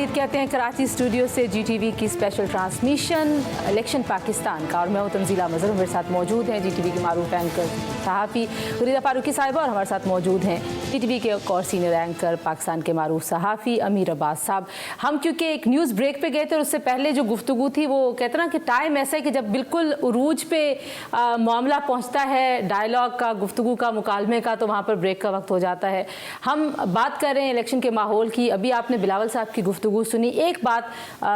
खुशामदीद कहते हैं कराची स्टूडियो से GTV की स्पेशल ट्रांसमिशन इलेक्शन पाकिस्तान का। और मैं हूं तंजीला मजहर, मेरे साथ मौजूद हैं GTV की मारूफ एंकर सहाफ़ी गुरीदा फारूकी साहिबा और हमारे साथ मौजूद हैं GTV के एक और सीनियर एंकर पाकिस्तान के मारूफ सहाफ़ी अमीर अब्बास साहब। हम क्योंकि एक न्यूज़ ब्रेक पे गए थे और उससे पहले जो गुफ्तगू थी वो कहते ना कि टाइम ऐसा है कि जब बिल्कुल उरूज पे मामला पहुँचता है डायलॉग का, गुफ्तगू का, मुकालमे का, तो वहाँ पर ब्रेक का वक्त हो जाता है। हम बात कर रहे हैं इलेक्शन के माहौल की। अभी आपने बिलावल साहब की गुफ्तगू सुनी। एक बात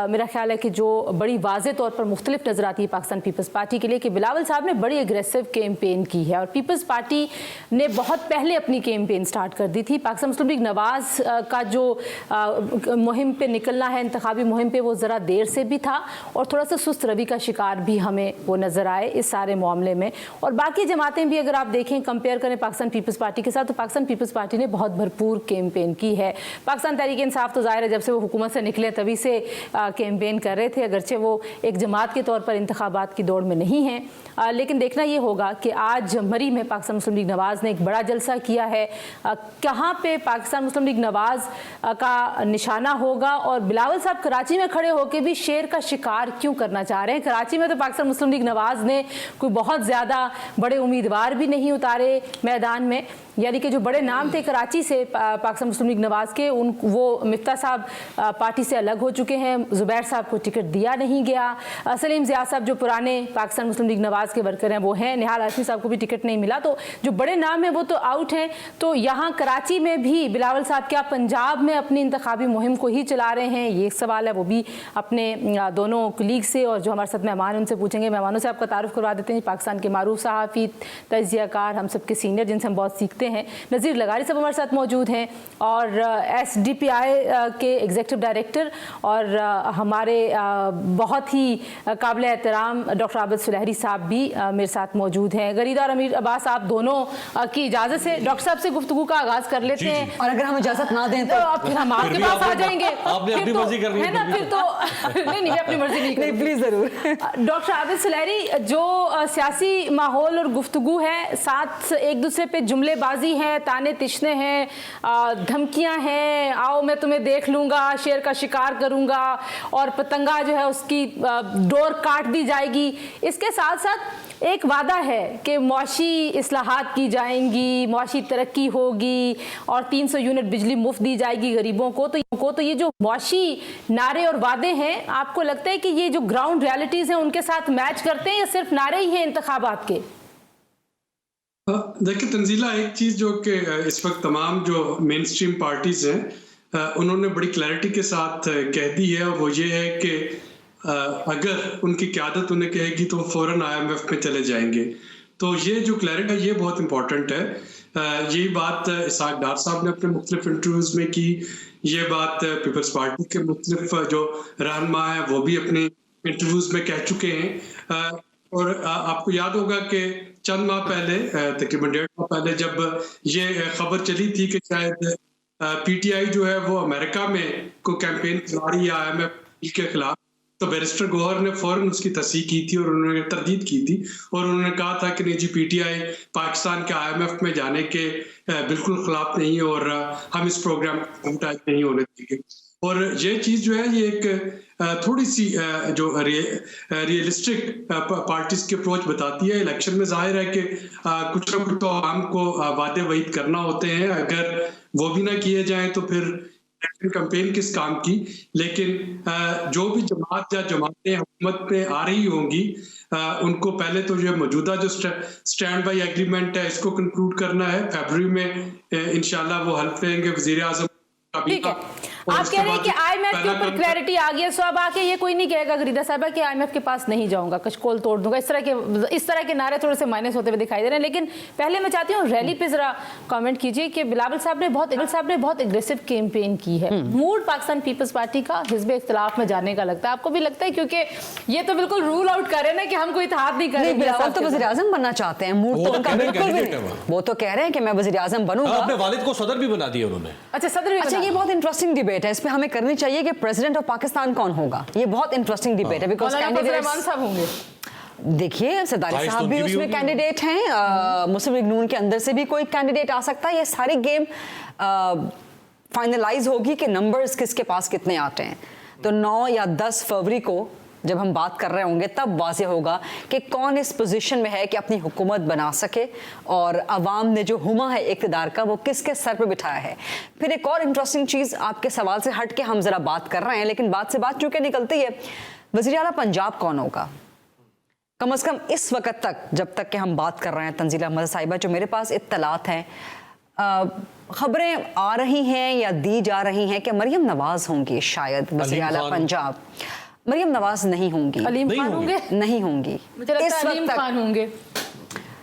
मेरा ख्याल है कि जो बड़ी वाज़े तौर पर मुख्तलिफ नज़र आती है पाकिस्तान पीपल्स पार्टी के लिए कि बिलावल साहब ने बड़ी एग्रेसिव कैंपेन की है और पीपल्स पार्टी ने बहुत पहले अपनी कैंपेन स्टार्ट कर दी थी। पाकिस्तान मुस्लिम लीग नवाज़ का जो मुहिम पे निकलना है, इंतखाबी मुहिम पे, वो ज़रा देर से भी था और थोड़ा सा सुस्त रवि का शिकार भी हमें वो नज़र आए इस सारे मामले में। और बाकी जमातें भी अगर आप देखें, कंपेयर करें पाकिस्तान पीपल्स पार्टी के साथ, तो पाकिस्तान पीपल्स पार्टी ने बहुत भरपूर कैंपेन की है। पाकिस्तान तहरीक इंसाफ तो ज़ाहिर है जब से वो हुकूमत से निकले तभी से कैंपेन कर रहे थे, अगरचे वो एक जमात के तौर पर इंतखाबात की दौड़ में नहीं हैं। लेकिन देखना ये होगा कि आज मरी में पाकिस्तान मुस्लिम लीग नवाज़ ने एक बड़ा जलसा किया है। कहाँ पे पाकिस्तान मुस्लिम लीग नवाज़ का निशाना होगा और बिलावल साहब कराची में खड़े होकर भी शेर का शिकार क्यों करना चाह रहे हैं? कराची में तो पाकिस्तान मुस्लिम लीग नवाज़ ने कोई बहुत ज़्यादा बड़े उम्मीदवार भी नहीं उतारे मैदान में, यानी कि जो बड़े नाम थे कराची से पाकिस्तान मुस्लिम लीग नवाज़ के, वो मिफ्ता साहब पार्टी से अलग हो चुके हैं, ज़ुबैर साहब को टिकट दिया नहीं गया, सलीम ज़िया साहब जो पुराने पाकिस्तान मुस्लिम लीग नवाज़ के वर्कर हैं वो हैं, निहाल हाशमी साहब को भी टिकट नहीं मिला। तो जो बड़े नाम हैं वो तो आउट हैं। तो यहाँ कराची में भी बिलावल साहब क्या पंजाब में अपनी इंतखाबी मुहिम को ही चला रहे हैं? ये एक सवाल है, वो भी अपने दोनों कलीग से और जो हमारे साथ मेहमान उनसे पूछेंगे। मेहमानों से आपका तारुफ करवा देते हैं। पाकिस्तान के मारूफ सहाफ़ी, तजियाकार, हम सबके सीनियर जिनसे हम बहुत सीखते हैं, नज़ीर लगारी साहब हमारे साथ मौजूद हैं और SDPI के एग्जीक्यूटिव डायरेक्टर और हमारे बहुत ही काबिल एहतराम डॉक्टर आबिद सुलहरी साहब भी मेरे साथ मौजूद हैं। गरीदा और अमीर अब्बास, आप दोनों की इजाज़त से डॉक्टर साहब से गुफ्तगू का आगाज़ कर लेते हैं। और अगर हम इजाज़त ना दें तो हम आपके पास आ जाएंगे। आपने अपनी मर्जी करनी है ना, फिर तो नहीं अपनी मर्जी नहीं, प्लीज जरूर। डॉक्टर आबिद सुलहरी, जो सियासी माहौल और गुफ्तगू है, साथ एक दूसरे पे जुमलेबाजी है, ताने तिश्ने हैं, धमकियां हैं, आओ मैं तुम्हें देख लूंगा, शेर का शिकार करूंगा और पतंगा जो है उसकी डोर काट दी जाएगी। इसके साथ साथ एक वादा है कि मुआशी इस्लाहात की जाएंगी, मुआशी तरक्की होगी और 300 यूनिट बिजली मुफ्त दी जाएगी गरीबों को। तो ये जो मुआशी नारे और वादे हैं, आपको लगता है कि ये जो ग्राउंड रियलिटीज़ हैं उनके साथ मैच करते हैं या सिर्फ नारे ही हैं इंतखाबात के? देखिए तंजीला, एक चीज़ जो कि इस वक्त तमाम जो मेन स्ट्रीम पार्टीज़ हैं उन्होंने बड़ी क्लैरिटी के साथ कह दी है, वो ये है कि अगर उनकी क़यादत उन्हें कहेगी तो फ़ौरन IMF में चले जाएंगे। तो ये जो क्लैरिटी है ये बहुत इंपॉर्टेंट है। यही बात इसाक डार साहब ने अपने मुख्तलिफ इंटरव्यूज़ में की, ये बात पीपल्स पार्टी के मुख्तलिफ जो रहनुमा है वो भी अपने इंटरव्यूज़ में कह चुके हैं। और आपको याद होगा कि चंद माह पहले, तकरीबन 1.5 माह पहले, जब ये खबर चली थी कि शायद PTI जो है वो अमेरिका में को कैंपेन चला रही है IMF के खिलाफ, तो बैरिस्टर गौहर ने फौरन उसकी तस्दीक की थी और उन्होंने तरदीद की थी और उन्होंने कहा था कि नहीं जी, PTI पाकिस्तान के IMF में जाने के बिल्कुल खिलाफ नहीं और हम इस प्रोग्राम को नहीं होने देंगे। और ये चीज़ जो है ये एक थोड़ी सी जो रियलिस्टिक पार्टीज की अप्रोच बताती है। इलेक्शन में जाहिर है कि कुछ ना कुछ तो आवाम को वादे वईद करना होते हैं, अगर वो भी ना किए जाएं तो फिर कैंपेन किस काम की। लेकिन जो भी जमात या जमातें हुकूमत में आ रही होंगी उनको पहले तो जो मौजूदा जो स्टैंड बाई एग्रीमेंट है इसको कंक्लूड करना है। फरवरी में इंशाल्लाह वो हल्फ लेंगे वज़ीर आज़म। ठीक है, आप कह रहे हैं कि IMF के ऊपर क्लैरिटी आ गई है, सो अब आके ये कोई नहीं कहेगा गरीदा साहबा कि IMF के पास नहीं जाऊंगा, कशकोल तोड़ दूंगा, इस तरह के नारे थोड़े से माइनस होते हुए दिखाई दे रहे हैं। लेकिन पहले मैं चाहती हूँ रैली पे जरा कमेंट कीजिए कि बिलावल साहब ने बहुत एग्रेसिव कैंपेन की है। मूड पाकिस्तान पीपल्स पार्टी का हिज़्ब इख्तिलाफ में जाने का लगता है, आपको भी लगता है? क्योंकि ये तो बिल्कुल रूल आउट कर रहे हैं ना कि हम कोई इत्तेहाद नहीं करेंगे। बिलावल तो वज़ीर आज़म बनना चाहते हैं, मूड तो उनका बिल्कुल भी नहीं। वो तो कह रहे हैं कि मैं वज़ीर आज़म बनूंगा। अपने वालिद को सदर भी बना दिया उन्होंने। अच्छा, सदर भी। अच्छा, ये बहुत इंटरेस्टिंग डिबेट है, इस पे हमें करनी चाहिए कि प्रेसिडेंट ऑफ पाकिस्तान कौन होगा। ये बहुत इंटरेस्टिंग डिबेट है बिकॉज़ कैंडिडेट्स होंगे। देखिए सरदारी साहब भी उसमें कैंडिडेट हैं, मुस्लिम लीग नून के अंदर से भी कोई कैंडिडेट आ सकता है। ये सारी गेम फाइनलाइज होगी कि नंबर्स किसके पास कितने आते हैं, तो 9 या 10 फरवरी को जब हम बात कर रहे होंगे तब वाज़ेह होगा कि कौन इस पोजीशन में है कि अपनी हुकूमत बना सके और अवाम ने जो हुमा है इक़्तिदार का वो किसके सर पे बिठाया है। फिर एक और इंटरेस्टिंग चीज़, आपके सवाल से हट के हम ज़रा बात कर रहे हैं लेकिन बात से बात चूँकि निकलती है, वज़ीर आला पंजाब कौन होगा? कम से कम इस वक्त तक, जब तक कि हम बात कर रहे हैं तंजीला अहमद साहिबा, जो मेरे पास इत्तलात हैं, खबरें आ रही हैं या दी जा रही हैं कि मरियम नवाज होंगी शायद वज़ीर आला पंजाब। मरियम नवाज नहीं होंगी। अलीम खान होंगे? नहीं होंगी। मुझे लगता है अलीम खान होंगे।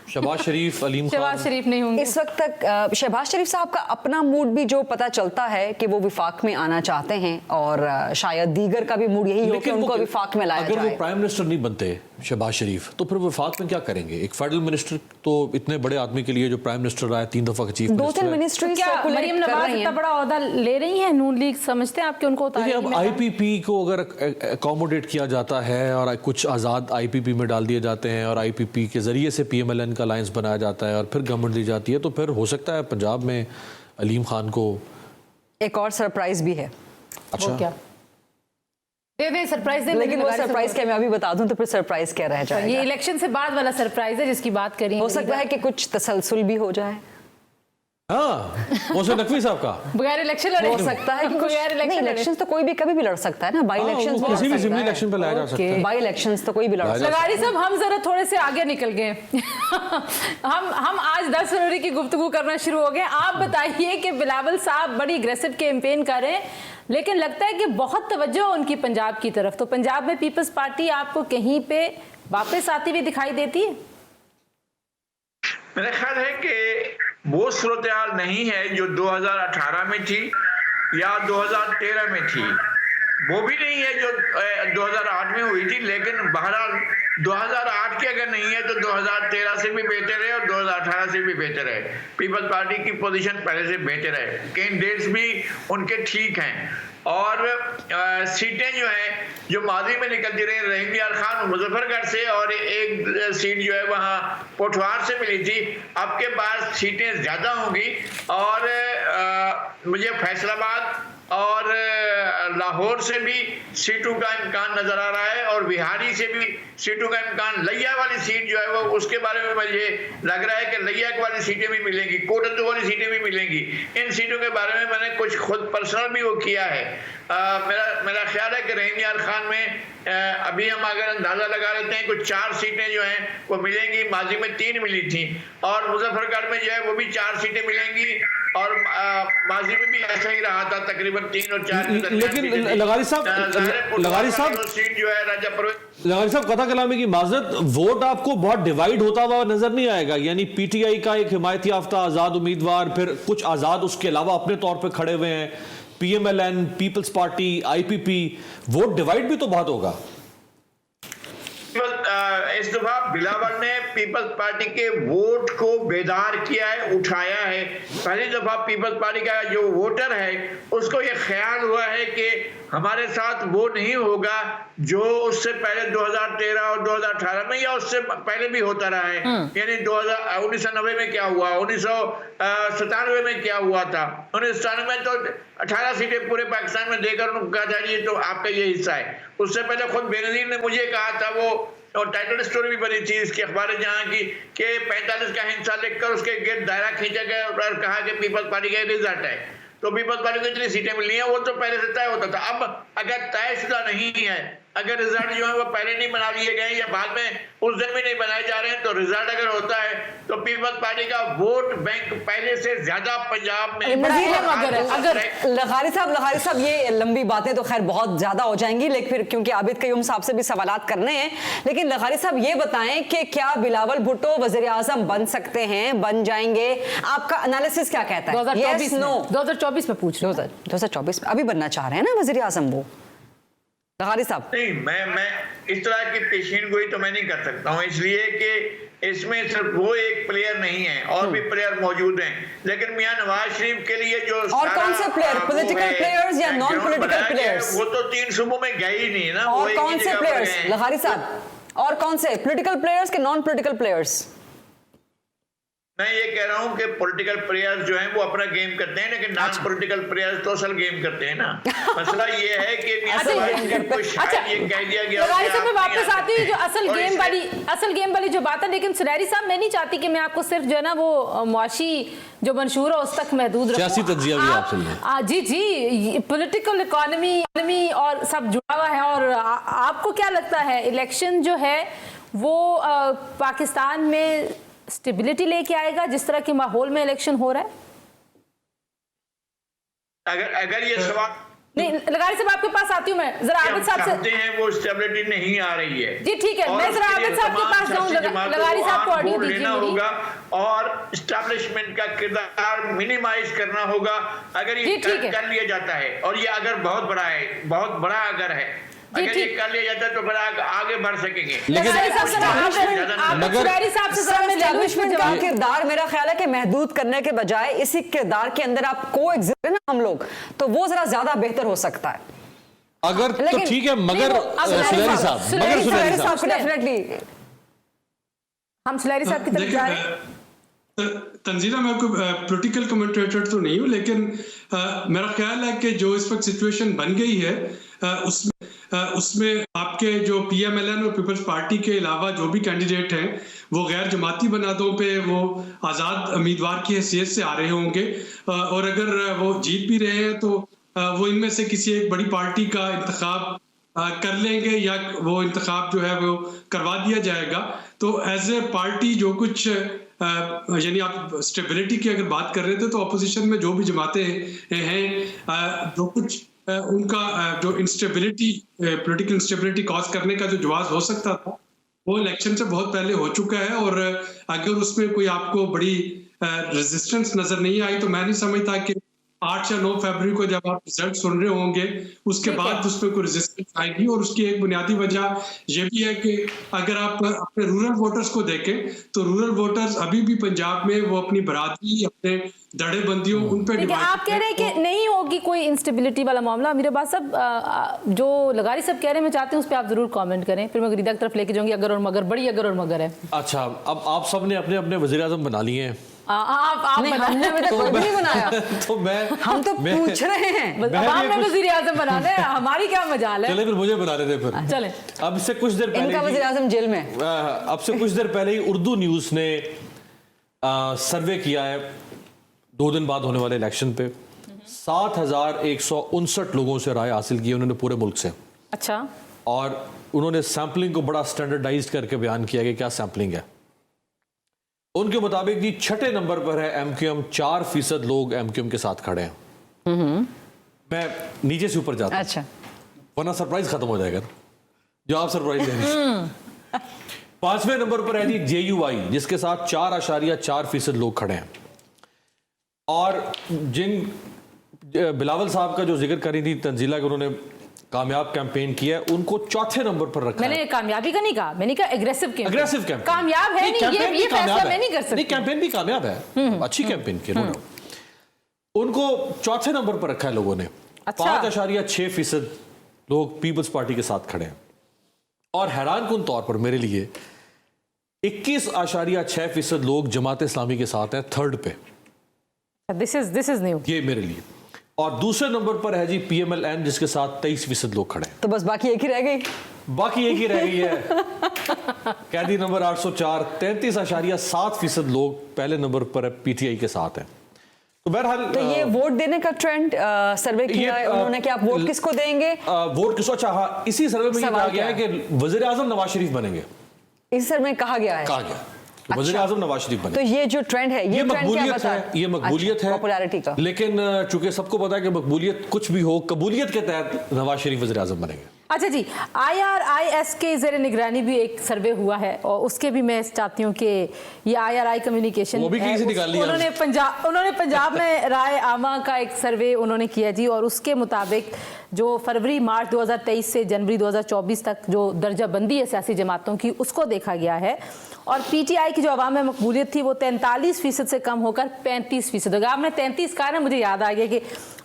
शहबाज शरीफ, अलीम खान। शहबाज शरीफ नहीं होंगे इस वक्त तक शहबाज शरीफ साहब का अपना मूड भी जो पता चलता है कि वो विफाक में आना चाहते हैं और शायद दीगर का भी मूड यही हो कि उनको विफाक में लाया जाए। अगर वो प्राइम मिनिस्टर नहीं बनते शहबाज शरीफ, तो फिर विफाक में क्या करेंगे? एक फेडरल मिनिस्टर तो इतने बड़े आदमी के लिए जो प्राइम मिनिस्टर रहा है, 3 दफा का चीफ मिनिस्टर, 2-3 मिनिस्ट्री क्या मरियम नवाज इतना बड़ा ओहदा ले रही हैं नून लीग? समझते हैं आपके उनको देखिए, अब आईपीपी को अगर अकोमोडेट किया जाता है और कुछ आज़ाद आईपीपी में डाल दिए जाते हैं और आईपीपी के जरिए से पीएमएलएन का अलायंस बनाया जाता है और फिर गवर्नमेंट दी जाती है, तो फिर हो सकता है पंजाब में अलीम खान को एक और सरप्राइज भी है। अच्छा, वो क्या दे सरप्राइज दे, लेकिन वो सरप्राइज क्या मैं अभी बता दूं तो फिर सरप्राइज क्या रह जाएगा? ये इलेक्शन से बाद वाला सरप्राइज है जिसकी बात करी। हो सकता है कि कुछ तसलसल भी हो जाए। हाँ, मोहसिन नकवी साहब का बगैर इलेक्शन हो सकता है कि बगैर इलेक्शन तो कोई भी कभी भी लड़ सकता है ना। बाई इलेक्शन किसी भी जिमनी इलेक्शन पे लाया जा सकता है। बाई इलेक्शन तो कोई भी लड़ सकता है। लगारी साहब, हम जरा थोड़े से आगे निकल गए। हम आज 10 फरवरी की गुफ्तगू करना शुरू हो गए। आप बताइए कि बिलावल साहब बड़ी एग्रेसिव कैंपेन कर रहे हैं, लेकिन लगता है कि बहुत तवज्जो उनकी पंजाब की तरफ, तो पंजाब में पीपल्स पार्टी आपको कहीं पे वापस आती हुई दिखाई देती है? मेरा ख्याल है कि वो सूरत हाल नहीं है जो 2018 में थी या 2013 में थी, वो भी नहीं है जो 2008 में हुई थी, लेकिन बहरहाल 2008 की अगर नहीं है तो 2013 से भी बेहतर है और 2018 से भी बेहतर है। पीपल्स पार्टी की पोजीशन पहले से बेहतर है, कैंडिडेट्स भी उनके ठीक हैं और सीटें जो हैं जो माजी में निकलती रही, रहीम यार खान मुजफ्फरगढ़ से और एक सीट जो है वहाँ पोठवार से मिली थी, अब के बाद सीटें ज़्यादा होंगी और मुझे फैसलाबाद और लाहौर से भी सीटों का इम्कान नजर आ रहा है और बिहारी से भी सीटों का इम्कान। लिया वाली सीट जो है वो उसके बारे में मुझे लग रहा है कि लिया वाली सीटें भी मिलेंगी, कोटद्दू वाली सीटें भी मिलेंगी। इन सीटों के बारे में मैंने कुछ खुद पर्सनल भी वो किया है। मेरा ख्याल है कि रहीम यार खान में अभी हम अगर अंदाजा लगा लेते हैं कुछ 4 सीटें जो हैं वो मिलेंगी, माजी में 3 मिली थी और मुजफ्फरगढ़ में जो है वो भी 4 सीटें मिलेंगी और माजी में भी ऐसा ही रहा था, तकरीबन 3 और 4। लेकिन लगारी साहब सीट जो है राजा परवेज, लगारी साहब कथा कलामी की माजरत, वोट आपको बहुत डिवाइड होता हुआ नजर नहीं आएगा? यानी पीटीआई का एक हिमायती याफ्ता आजाद उम्मीदवार, फिर कुछ आजाद उसके अलावा अपने तौर पे खड़े हुए हैं, PMLN, Peoples Party, IPP, vote divide भी तो बहुत होगा। इस दफा बिलावल ने पीपल्स पार्टी के वोट को बेदार किया है, उठाया है। पहली दफा पीपल्स पार्टी का जो वोटर है उसको ये ख्याल हुआ है कि हमारे साथ वो नहीं होगा जो उससे पहले 2013 और 2018 में या उससे पहले भी होता रहा है। यानी 1990 में क्या हुआ, 1997 में क्या हुआ था, 1997 में तो 18 सीटें पूरे पाकिस्तान में देकर उनको कहा था ये तो आपका ये हिस्सा है। उससे पहले खुद बेनजीर ने मुझे कहा था, वो और टाइटल स्टोरी भी बनी थी इसकी अखबार जहां की कि 45 का हिस्सा लिखकर उसके गिर्द दायरा खींचा गया और कहा कि पीपल्स पार्टी का रिजल्ट है। तो पीपल्स पार्टी को इतनी सीटें मिली हैं वो तो पहले से तय होता था। अब अगर तयशुदा नहीं है, अगर रिजल्ट जो है वो पहले नहीं बना लिए गए या बाद में उस दिन भी नहीं बनाए जा रहे हैं, तो रिजल्ट अगर होता है तो पीपल्स पार्टी का वोट बैंक पहले से ज्यादा पंजाब में। अगर लखारी साहब ये लंबी बातें तो खैर बहुत ज्यादा हो जाएंगी, लेकिन फिर क्योंकि आबिद कयूम साहब से भी सवालात करने हैं, लेकिन लखारी साहब ये बताएं कि क्या बिलावल भुट्टो वजीर आजम बन सकते हैं, बन जाएंगे? आपका एनालिसिस क्या कहता है? 2024 में पूछ रहे 2024 में अभी बनना चाह रहे हैं ना वजीर आजम वो लखारी साहब? नहीं, मैं इस तरह की पेशीन गोई तो मैं नहीं कर सकता हूँ, इसलिए कि इसमें सिर्फ वो एक प्लेयर नहीं है, और भी प्लेयर मौजूद हैं। लेकिन मियां नवाज शरीफ के लिए जो और कौन से प्लेयर, पॉलिटिकल प्लेयर्स या नॉन पॉलिटिकल प्लेयर्स? वो तो 3 सूबों में गए ही नहीं ना। और कौन से प्लेयर्स लखारी साहब, और कौन से पॉलिटिकल प्लेयर्स के नॉन पॉलिटिकल प्लेयर्स? मैं ये कह रहा हूँ कि पॉलिटिकल प्लेयर्स जो हैं वो अपना गेम करते हैं, लेकिन नॉन पॉलिटिकल प्लेयर्स तो असल गेम करते हैं ना। मसला ये है कि शायद ये कह दिया गया। लगारी साहब मैं वापस आती हूँ जो असल गेम वाली जो बात है, लेकिन सुनहरी साहब मैं नहीं चाहती कि मैं आपको सिर्फ जो है ना वो मुआशी जो मंशूर है उस तक महदूद रखूं। सियासी तज्जिया भी आप सुन लें। जी पॉलिटिकल इकोनॉमी और सब जुड़ा हुआ है। और आपको क्या लगता है इलेक्शन जो है वो पाकिस्तान में स्टेबिलिटी लेके आएगा जिस तरह के माहौल में इलेक्शन हो रहा है? अगर ये सवाल नहीं, लगारी साहब आपके पास आती हूँ मैं, जरा आबिद साहब से। हैं वो स्टेबिलिटी नहीं आ रही है। जी ठीक है, मैं जरा आबिद साहब के पास जाऊँ, लगारी साहब को ऑडियो दीजिए होगा और एस्टैब्लिशमेंट का किरदार मिनिमाइज करना होगा। अगर ये कर लिया जाता है और ये अगर बहुत बड़ा है, बहुत बड़ा अगर है, अगर ये कर लिया जाता है तो फिर आगे बढ़ सकेंगे। लेकिन एस्टैब्लिशमेंट का किरदार मेरा ख्याल है कि महदूद करने के बजाय इसी किरदार के अंदर आप कोएग्जिस्ट ना हम लोग, तो वो जरा ज्यादा बेहतर हो सकता है। अगर तो ठीक है, मगर सुनहरी साहब डेफिनेटली हम सुनहरी साहब की तरफ जा रहे हैं। तंजीला, मैं कोई पॉलिटिकल कमेंटेटर तो नहीं हूँ, लेकिन मेरा ख्याल है कि जो इस वक्त सिचुएशन बन गई है उसमें आपके जो PMLN और पीपल्स पार्टी के अलावा जो भी कैंडिडेट हैं वो गैर जमाती बनातों पे वो आज़ाद उम्मीदवार की हैसियत से आ रहे होंगे, और अगर वो जीत भी रहे हैं तो वो इनमें से किसी एक बड़ी पार्टी का इंतखाब कर लेंगे या वो इंतखाब जो है वो करवा दिया जाएगा। तो एज ए पार्टी जो कुछ यानी आप स्टेबिलिटी की अगर बात कर रहे थे तो अपोजिशन में जो भी जमातें हैं जो कुछ उनका जो इंस्टेबिलिटी पॉलिटिकल इंस्टेबिलिटी कॉज करने का जो जवाब हो सकता था वो इलेक्शन से बहुत पहले हो चुका है। और अगर उसमें कोई आपको बड़ी रेजिस्टेंस नजर नहीं आई तो मैं नहीं समझता कि 8 या 9 फरवरी को जब आप रिजल्ट सुन रहे होंगे उसके बाद उसमें कोई रेजिस्टेंस आएगी। और उसकी एक बुनियादी वजह ये भी है कि अगर आप अपने रूरल वोटर्स को देखें तो रूरल वोटर्स अभी भी पंजाब में वो अपनी बरादरी, अपने दड़े बंदियों उन पर आप कह रहे हैं कि नहीं होगी कोई इंस्टेबिलिटी वाला मामला। अमीर अब्बास साहब जो लगारी साहब कह रहे हैं मैं चाहती हूँ उस पर आप जरूर कमेंट करें, फिर मैं गरीदा की तरफ लेके जाऊंगी। अगर और मगर, बड़ी अगर और मगर है। अच्छा, अब आप सब ने अपने अपने वज़ीर आज़म बना लिए हैं। हमने अभी तक कोई भी नहीं बनाया। तो हम तो पूछ रहे हैं, आपने वज़ीर आज़म बनाना है, हमारी क्या मजाल है। चले फिर मुझे बना लेते फिर। चले। अब से कुछ देर पहले इनका वज़ीर आज़म जेल में। अब से कुछ देर पहले ही उर्दू न्यूज़ ने सर्वे किया है 2 दिन बाद होने वाले इलेक्शन पे। 7,159 लोगों से राय हासिल की उन्होंने पूरे मुल्क से। अच्छा। और उन्होंने सैम्पलिंग को बड़ा स्टैंडर्डाइज करके बयान किया कि क्या सैम्पलिंग है। उनके मुताबिक जी 6ठे नंबर पर है MQM, 4% लोग MQM के साथ खड़े हैं। मैं नीचे से ऊपर जाता हूं, अच्छा, वरना सरप्राइज खत्म हो जाएगा जो आप सरप्राइज दे रही हैं। 5वें नंबर पर है जी JUI जिसके साथ 4.4% लोग खड़े हैं। और जिन बिलावल साहब का जो जिक्र करी थी तंजीला के, उन्होंने कामयाब कैंपेन किया है, उनको 4थे नंबर पर रखा मैंने कामयाबी का नहीं कहा, मैंने कहा एग्रेसिव कैंपेन। कामयाब है नहीं, ये फैसला मैं नहीं कर सकती। नहीं, कैंपेन भी कामयाब है, अच्छी कैंपेन की उन्होंने। उनको 4थे नंबर पर रखा है लोगों ने। 5.6% लोग पीपल्स पार्टी के साथ खड़े हैं। और हैरानकुन तौर पर मेरे लिए 21.6% लोग जमात इस्लामी के साथ हैं 3rd पे। दिस इज न्यू, ये मेरे लिए। और दूसरे नंबर पर है जी PMLN जिसके साथ 23% लोग खड़े हैं। तो बस बाकी एक ही रह गई। बाकी एक ही रह गई है कैदी नंबर 804, 33.7% लोग पहले नंबर पर PTI के साथ हैं। तो बहरहाल तो ये वोट देने का ट्रेंड सर्वे किया है उन्होंने कि आप वोट किसको देंगे? वोट किसको? अच्छा हाँ, इसी सर्वे में कहा गया है कि वज़ीर आज़म नवाज शरीफ बनेंगे। इस सर्वे में कहा गया है वज़ीर आज़म नवाज शरीफ बने। तो ये जो ट्रेंड है ये मकबूलियत है, ये मकबूलियत है पॉपुलैरिटी का। लेकिन चूंकि सबको पता है कि मकबूलियत कुछ भी हो, कबूलियत के तहत नवाज शरीफ वज़ीर आज़म बनेंगे। अच्छा जी, IRIS के ज़ेर निगरानी भी एक सर्वे हुआ है और उसके भी मैं चाहती हूँ कि ये IRI कम्युनिकेशन वो भी कहीं से निकाल लिया उन्होंने पंजाब में राय आमा का एक सर्वे उन्होंने किया जी। और उसके मुताबिक जो फरवरी मार्च 2023 से जनवरी 2024 तक जो दर्जा बंदी है सियासी जमातों की उसको देखा गया है। और PTI की जो अवाम में मकबूलियत थी वो 43% से कम होकर 35% हो गया। आपने 33 कहा ना, मुझे याद आ गया कि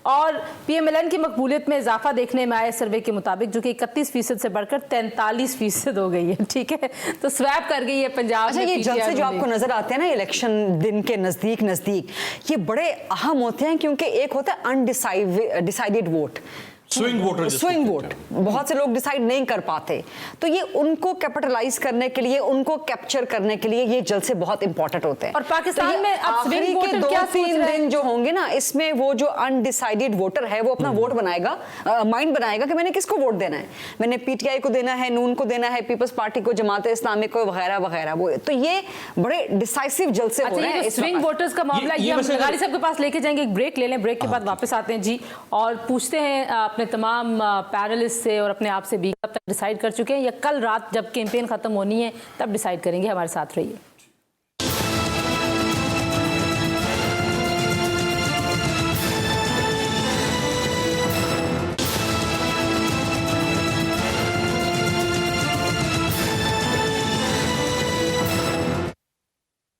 और PMLN की मकबूलियत में इजाफा देखने में आए सर्वे के मुताबिक, जो कि 31% से बढ़कर 43% हो गई है। ठीक है, तो स्वैप कर गई है पंजाब। अच्छा, ये जलसे जो आपको नजर आते हैं ना इलेक्शन दिन के नजदीक नजदीक, ये बड़े अहम होते हैं क्योंकि एक होता है undecided vote, swing voter, swing vote, बहुत से लोग डिसाइड नहीं कर पाते, तो ये उनको कैपिटलाइज करने के लिए, उनको कैप्चर करने के लिए ये जलसे बहुत इंपॉर्टेंट होते हैं। और पाकिस्तान तो में अब आखिरी स्विंग के वोटर क्या सोच 2-3 रहे हैं? दिन जो होंगे ना, इसमें वो जो अनडिसाइडेड वोटर है वो अपना वोट बनाएगा, माइंड बनाएगा कि मैंने किसको वोट देना है, मैंने PTI को देना है, नून को देना है, पीपल्स पार्टी को, जमात इस्लामी को, वगैरह वगैरह। वो तो ये बड़े डिसाइसिव जलसे हो रहे हैं। स्विंग वोटर्स का मामला ये हम लगारी साहब के पास लेके जाएंगे, एक ब्रेक ले लें, ब्रेक के बाद वापस आते हैं जी, और पूछते हैं अपने तमाम पैनलिस्ट से और अपने आप से भी, कब तक डिसाइड कर चुके हैं या कल रात जब कैंपेन खत्म होनी है तब डिसाइड करेंगे। हमारे साथ रहिए।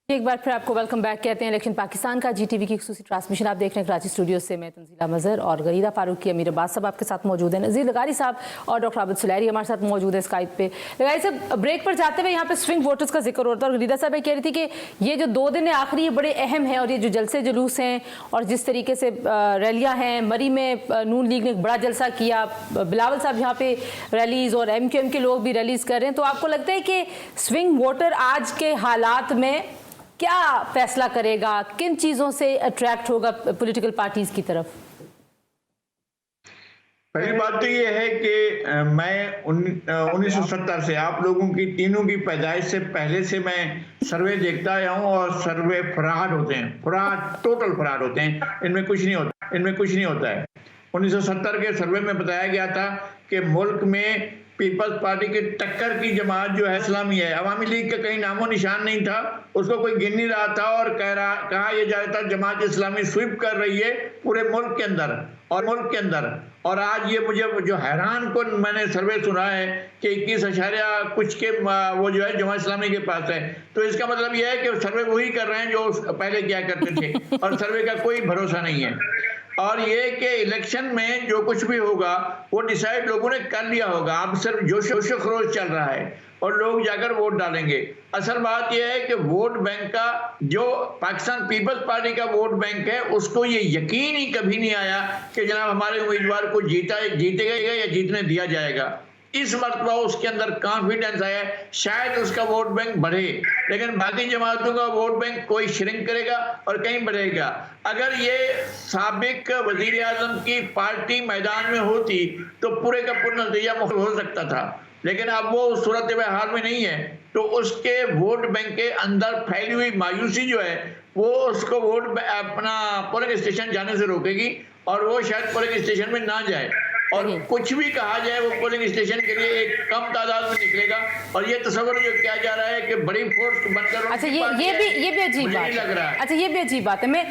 एक बार फिर आपको वेलकम बैक कहते हैं। इलेक्शन पाकिस्तान का GTV की एक्सक्लूसिव ट्रांसमिशन आप देख रहे हैं कराची स्टूडियो से। मैं तंजीला मजहर और गरीदा फारूकी, अमीर अब्बास साहब आपके साथ मौजूद हैं, नज़ीर लगारी साहब और डॉक्टर आबिद सुलैरी हमारे साथ मौजूद है स्काइप पे। लगारी साहब, ब्रेक पर जाते हुए यहाँ पे स्विंग वोटर्स का जिक्र होता है और गरीदा साहब ये कह रही थी कि ये जो 2 दिन है आखिरी, ये बड़े अहम है, और ये जो जलसे जुलूस हैं और जिस तरीके से रैलियाँ हैं, मरी में नून लीग ने एक बड़ा जलसा किया, बिलावल साहब यहाँ पे रैलीज और MQM के लोग भी रैलीज कर रहे हैं, तो आपको लगता है कि स्विंग वोटर आज के हालात में क्या फैसला करेगा, किन चीजों से अट्रैक्ट होगा पॉलिटिकल पार्टीज की तरफ? पहली बात तो ये है कि मैं 1970 से आप लोगों की तीनों की पैदाइश से पहले से मैं सर्वे देखता आया हूँ, और सर्वे फ्रॉड होते हैं, फ्रॉड, टोटल फ्रॉड होते हैं, इनमें कुछ नहीं होता है। 1970 के सर्वे में बताया गया था कि मुल्क में पीपल्स पार्टी की टक्कर की जमात जो है इस्लामी है, अवामी लीग का कहीं नामो निशान नहीं था, उसको कोई गिन नहीं रहा था, और कहा यह जा रहा था जमात इस्लामी स्वीप कर रही है पूरे मुल्क के अंदर। और आज ये मुझे जो हैरान को मैंने सर्वे सुना है कि 21 कुछ के वो जो है जमात इस्लामी के पास है, तो इसका मतलब यह है कि सर्वे वही कर रहे हैं जो पहले किया करते थे, और सर्वे का कोई भरोसा नहीं है। और ये कि इलेक्शन में जो कुछ भी होगा वो डिसाइड लोगों ने कर लिया होगा, अब सिर्फ जोश खरोश चल रहा है और लोग जाकर वोट डालेंगे। असल बात यह है कि वोट बैंक का, जो पाकिस्तान पीपल्स पार्टी का वोट बैंक है, उसको ये यकीन ही कभी नहीं आया कि जनाब हमारे उम्मीदवार को जीतेगा या जीतने दिया जाएगा। इस मरतबा उसके अंदर कॉन्फिडेंस आया, शायद उसका वोट बैंक बढ़े, लेकिन बाकी जमातों का वोट बैंक कोई श्रिंक करेगा और कहीं बढ़ेगा। अगर ये साबिक वजीर आजम की पार्टी मैदान में होती तो पूरे का पूरा नतीजा मुख्तलिफ हो सकता था, लेकिन अब वो उस सूरत हाल में नहीं है, तो उसके वोट बैंक के अंदर फैली हुई मायूसी जो है वो उसको वोट अपना पोलिंग स्टेशन जाने से रोकेगी, और वो शायद पोलिंग स्टेशन में ना जाए, और कुछ भी कहा जाए वो पोलिंग स्टेशन के लिए एक कम तादाद में निकलेगा। और ये तस्वर जो किया जा रहा है कि बड़ी फोर्स बनकर, अच्छा ये भी अजीब बात लग रहा है। अच्छा, ये भी अजीब बात है। मैं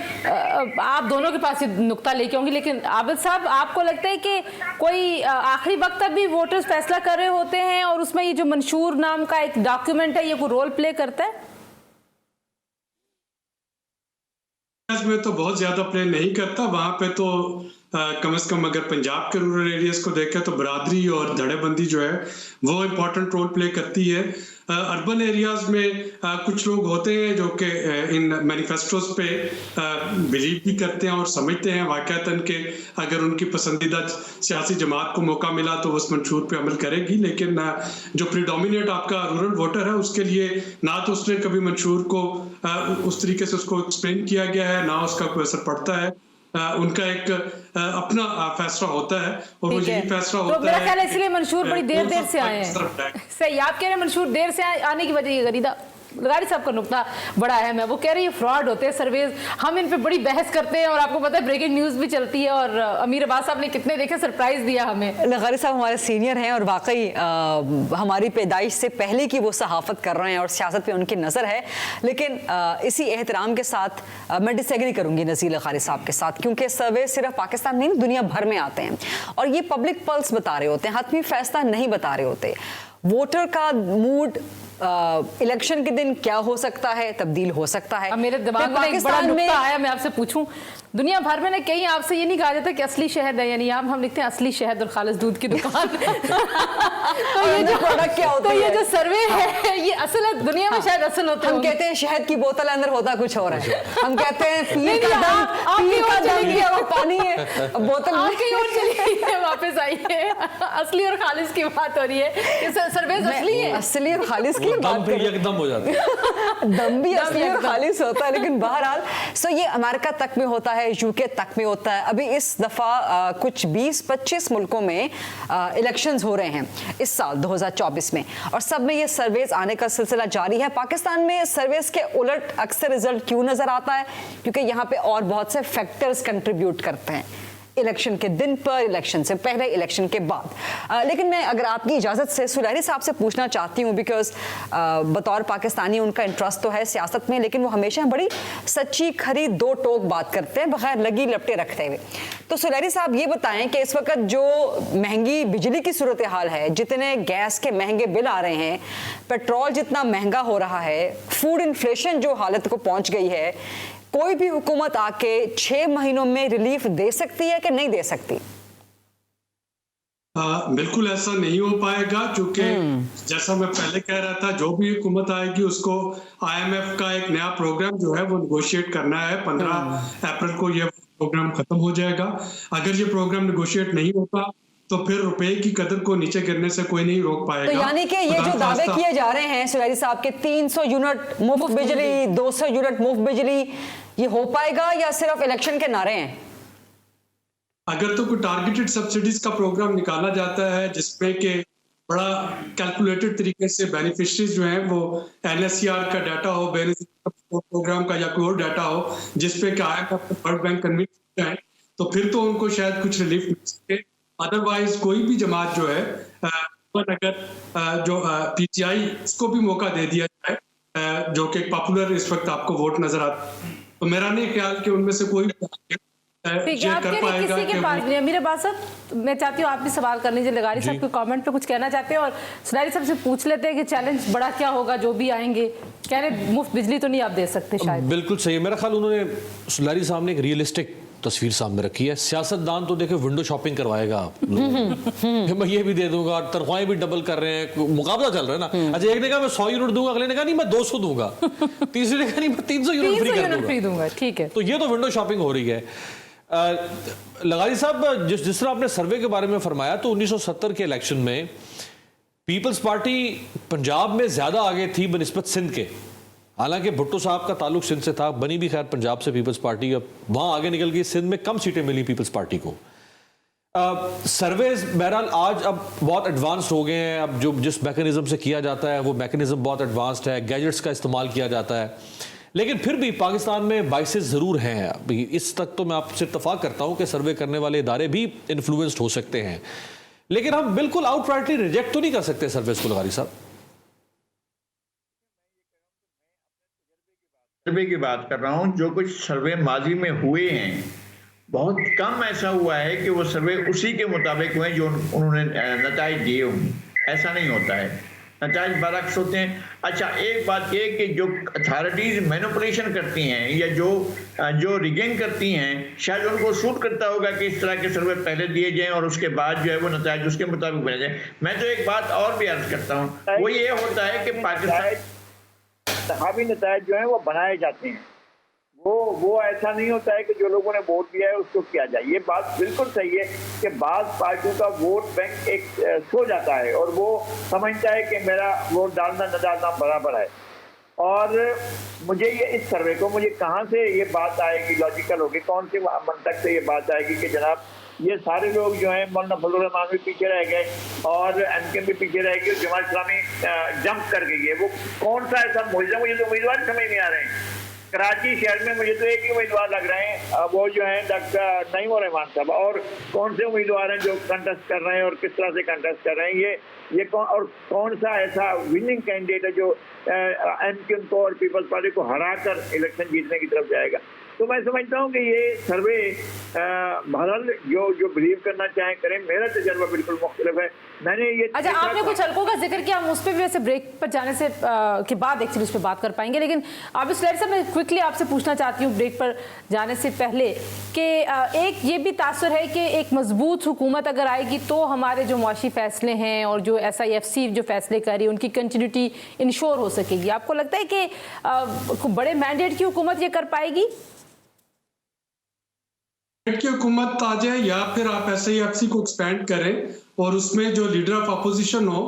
आप दोनों के पास नुक्ता लेके आऊंगी, लेकिन आबिद साहब, आपको लगता है कि कोई आखिरी वक्त तक भी वोटर्स फैसला कर रहे होते हैं और उसमें ये जो मंशूर नाम का एक डॉक्यूमेंट है, ये कोई रोल प्ले करता है? में तो बहुत ज्यादा प्ले नहीं करता, वहां पे तो कम से कम अगर पंजाब के रूरल एरियाज को देखें तो बरादरी और धड़ेबंदी जो है वो इम्पोर्टेंट रोल प्ले करती है। अर्बन एरियाज में कुछ लोग होते हैं जो कि इन मैनिफेस्टोज पे बिलीव भी करते हैं और समझते हैं वाकयातन के अगर उनकी पसंदीदा सियासी जमात को मौका मिला तो उस मंशूर पे अमल करेगी, लेकिन जो प्रीडोमिनेट आपका रूरल वोटर है उसके लिए ना तो उसने कभी मंशूर को उस तरीके से उसको एक्सप्लेन किया गया है, ना उसका कोई असर पड़ता है। उनका एक अपना फैसला होता है और वो यही फैसला होता है। तो मेरा ख्याल है इसलिए मंशूर बड़ी देर से आए हैं। सही आप कह रहे हैं, मंशूर देर से आने की वजह ये गरीदा लगारी साहब का नुकता बड़ा अहम है। वो कह रही है फ्रॉड होते हैं सर्वेज, हम इन पे बड़ी बहस करते हैं और आपको पता है ब्रेकिंग न्यूज़ भी चलती है, और अमीर अब्बास साहब ने कितने देखे सरप्राइज दिया हमें। लगारी साहब हमारे सीनियर हैं और वाकई हमारी पैदाइश से पहले की वो सहाफ़त कर रहे हैं और सियासत पे उनकी नज़र है, लेकिन इसी एहतराम के साथ मैं डिसएग्री करूंगी नज़ीर लगारी साहब के साथ, क्योंकि सर्वे सिर्फ पाकिस्तान नहीं दुनिया भर में आते हैं और ये पब्लिक पल्स बता रहे होते हैं, हतमी फैसला नहीं बता रहे होते। वोटर का मूड इलेक्शन के दिन क्या हो सकता है, तब्दील हो सकता है। अब मेरे दिमाग में एक बड़ा नुक्ता आया, मैं आपसे पूछूं, दुनिया भर में ना कहीं आपसे ये नहीं कहा जाता कि असली शहद है, यानी हम लिखते हैं असली शहद और खालिस दूध की दुकान। तो ये जो प्रोडक्ट क्या होता है, तो ये जो सर्वे है ये असल है, दुनिया में शायद असल होता है। हम कहते हैं शहद की बोतल अंदर होता कुछ और है, हम कहते हैं पीर का दम पानी है, बोतल कहीं और चलिए, वापस आइए, असली और खालिस की बात हो रही है, सर्वे असली है, असली और खालिस की बात फिर एकदम हो जाता है, दम भी असली और खालिस होता है। लेकिन बहरहाल सो ये अमेरिका तक में होता है, यूके तक में होता है। अभी इस दफा कुछ 20-25 मुल्कों में इलेक्शंस हो रहे हैं इस साल 2024 में, और सब में ये सर्वेस आने का सिलसिला जारी है। पाकिस्तान में सर्वेस के उलट अक्सर रिजल्ट क्यों नजर आता है? क्योंकि यहाँ पे और बहुत से फैक्टर्स कंट्रीब्यूट करते हैं, इलेक्शन के दिन पर, इलेक्शन से पहले, इलेक्शन के बाद। लेकिन मैं अगर आपकी इजाज़त से सुलहरी साहब से पूछना चाहती हूँ, बिकॉज बतौर पाकिस्तानी उनका इंटरेस्ट तो है सियासत में, लेकिन वो हमेशा बड़ी सच्ची खरी दो टोक बात करते हैं बगैर लगी लपटे रखते हुए। तो सुलहरी साहब ये बताएं कि इस वक्त जो महंगी बिजली की सूरत हाल है, जितने गैस के महंगे बिल आ रहे हैं, पेट्रोल जितना महंगा हो रहा है, फूड इन्फ्लेशन जो हालत को पहुँच गई है, कोई भी हुकूमत आके 6 महीनों में रिलीफ दे सकती है कि नहीं दे सकती? बिल्कुल ऐसा नहीं हो पाएगा, क्योंकि जैसा मैं पहले कह रहा था, जो भी हुकूमत आएगी उसको IMF का एक नया प्रोग्राम जो है वो निगोशिएट करना है। 15 अप्रैल को ये प्रोग्राम खत्म हो जाएगा। अगर ये प्रोग्राम निगोशिएट नहीं होता तो फिर रुपए की कदर को नीचे गिरने से कोई नहीं रोक पाएगा। तो यानी कि ये जो दावे किए जा रहे हैं सुलहरी साहब के 300 यूनिट मुफ्त बिजली, 200 यूनिट मुफ्त बिजली, ये हो पाएगा या सिर्फ इलेक्शन के नारे हैं? अगर तो कोई टारगेटेड सब्सिडीज का प्रोग्राम निकाला जाता है जिसमें कि बड़ा कैलकुलेटेड तरीके से बेनिफिशरीज जो हैं वो NSCR का डाटा हो, प्रोग्राम का या कोई और डाटा हो जिसपे कि IMF, वर्ल्ड बैंक कन्विंस है, तो फिर तो उनको शायद कुछ रिलीफ मिल सके। अदरवाइज कोई भी जमात जो है, अगर जो PTI उसको भी मौका दे दिया जाए, जो कि पॉपुलर इस वक्त आपको वोट नजर आता है, तो मेरा नहीं ख्याल कि उनमें से कोई भी कर पाएगा। किसी के पास भी मेरे पास सब, मैं चाहती हूँ आप भी सवाल कर लीजिए, लगारी साहब के कमेंट पे कुछ कहना चाहते हैं, और सुलहरी साहब से पूछ लेते हैं कि चैलेंज बड़ा क्या होगा जो भी आएंगे। कह रहे मुफ्त बिजली तो नहीं आप दे सकते शायद। बिल्कुल सही है, मेरा ख्याल उन्होंने, सुलहरी साहब ने एक रियलिस्टिक तस्वीर सामने रखी है। सियासतदान तो देखे विंडो शॉपिंग करवाएगा आप मैं ये भी दे दूंगा, तनख्वाहें भी डबल कर रहे हैं, मुकाबला चल रहा है ना। अच्छा, एक ने कहा मैं 100 यूनिट दूंगा, अगले ने कहा नहीं मैं 200 दूंगा, तीसरे ने कहा नहीं मैं 300 यूनिट फ्री दूंगा। ठीक है, तो ये तो विंडो शॉपिंग हो रही है। लगारी साहब, जिस तरह आपने सर्वे के बारे में फरमाया, तो 1970 के इलेक्शन में पीपल्स पार्टी पंजाब में ज्यादा आगे थी बनिस्बत सिंध के। हालांकि भुट्टो साहब का ताल्लुक सिंध से था, बनी भी खैर पंजाब से पीपल्स पार्टी, अब वहां आगे निकल गई, सिंध में कम सीटें मिली पीपल्स पार्टी को। सर्वेज बहरहाल आज अब बहुत एडवांस्ड हो गए हैं, अब जो जिस मैकेनिज्म से किया जाता है वो मैकेनिज्म बहुत एडवांस्ड है, गैजेट्स का इस्तेमाल किया जाता है, लेकिन फिर भी पाकिस्तान में बाइसेस ज़रूर हैं। अभी इस तक तो मैं आपसे इत्तफाक करता हूं कि सर्वे करने वाले इदारे भी इन्फ्लुएंस्ड हो सकते हैं, लेकिन हम बिल्कुल आउटराइटली रिजेक्ट तो नहीं कर सकते सर्वेस को। लगारी साहब, सर्वे की बात कर रहा हूं, जो कुछ सर्वे माजी में हुए हैं, बहुत कम ऐसा हुआ है कि वो सर्वे उसी के मुताबिक हुए जो उन्होंने नताइज दिए होंगे। ऐसा नहीं होता है, नताइज बरअक्स होते हैं। अच्छा, एक बात ये कि जो अथॉरिटीज मैनिपुलेशन करती हैं या जो रिगिंग करती हैं, शायद उनको सूट करता होगा कि इस तरह के सर्वे पहले दिए जाएं और उसके बाद जो है वो नताइज उसके मुताबिक बने जाए। मैं तो एक बात और भी अर्ज करता हूँ, वो ये होता है कि पाकिस्तान इंतखाबी नतायज जो है वो बनाए जाते हैं, वो ऐसा नहीं होता है कि जो लोगों ने वोट दिया है उसको किया जाए। ये बात बिल्कुल सही है कि बाज़ पार्टियों का वोट बैंक एक सो जाता है और वो समझता है कि मेरा वोट डालना न डालना बराबर है। और मुझे ये इस सर्वे को मुझे कहाँ से ये बात आएगी, लॉजिकल होगी, कौन से मंतक से ये बात आएगी कि जनाब ये सारे लोग जो हैं, मौलाना फजलुर रहमान भी पीछे रह गए और MKM भी पीछे रह गई, जमात इस्लामी जंप कर गई है। वो कौन सा ऐसा मुझे तो उम्मीदवार समझ नहीं आ रहे हैं। कराची शहर में मुझे तो एक ही उम्मीदवार लग रहे हैं, वो जो है डॉक्टर नईम रहमान साहब। और कौन से उम्मीदवार हैं जो कंटेस्ट कर रहे हैं और किस तरह से कंटेस्ट कर रहे हैं, ये कौन सा ऐसा विनिंग कैंडिडेट है जो MKM को और पीपल्स पार्टी को हरा कर इलेक्शन जीतने की तरफ जाएगा। तो मैं समझता हूँ कि ये सर्वे बहरहाल जो बिलीव करना चाहें करें, मेरा तजर्बा बिल्कुल मुख्तलिफ है। मैंने ये अच्छा, देखा आपने था। कुछ हलकों का जिक्र किया, हम उस पर भी वैसे ब्रेक पर जाने से के बाद एक्चुअली उस पर बात कर पाएंगे, लेकिन आप इस साहब मैं क्विकली आपसे पूछना चाहती हूँ ब्रेक पर जाने से पहले कि एक ये भी तासुर है कि एक मजबूत हुकूमत अगर आएगी तो हमारे जो मुआशी फैसले हैं और जो SIFC जो फैसले कर रही है उनकी कंटिन्यूटी इंश्योर हो सकेगी। आपको लगता है कि बड़े मैंडेट की हुकूमत ये कर पाएगी? की हुकूमत आ जाए या फिर आप SIFC को एक्सपेंड करें और उसमें जो लीडर ऑफ अपोजिशन हो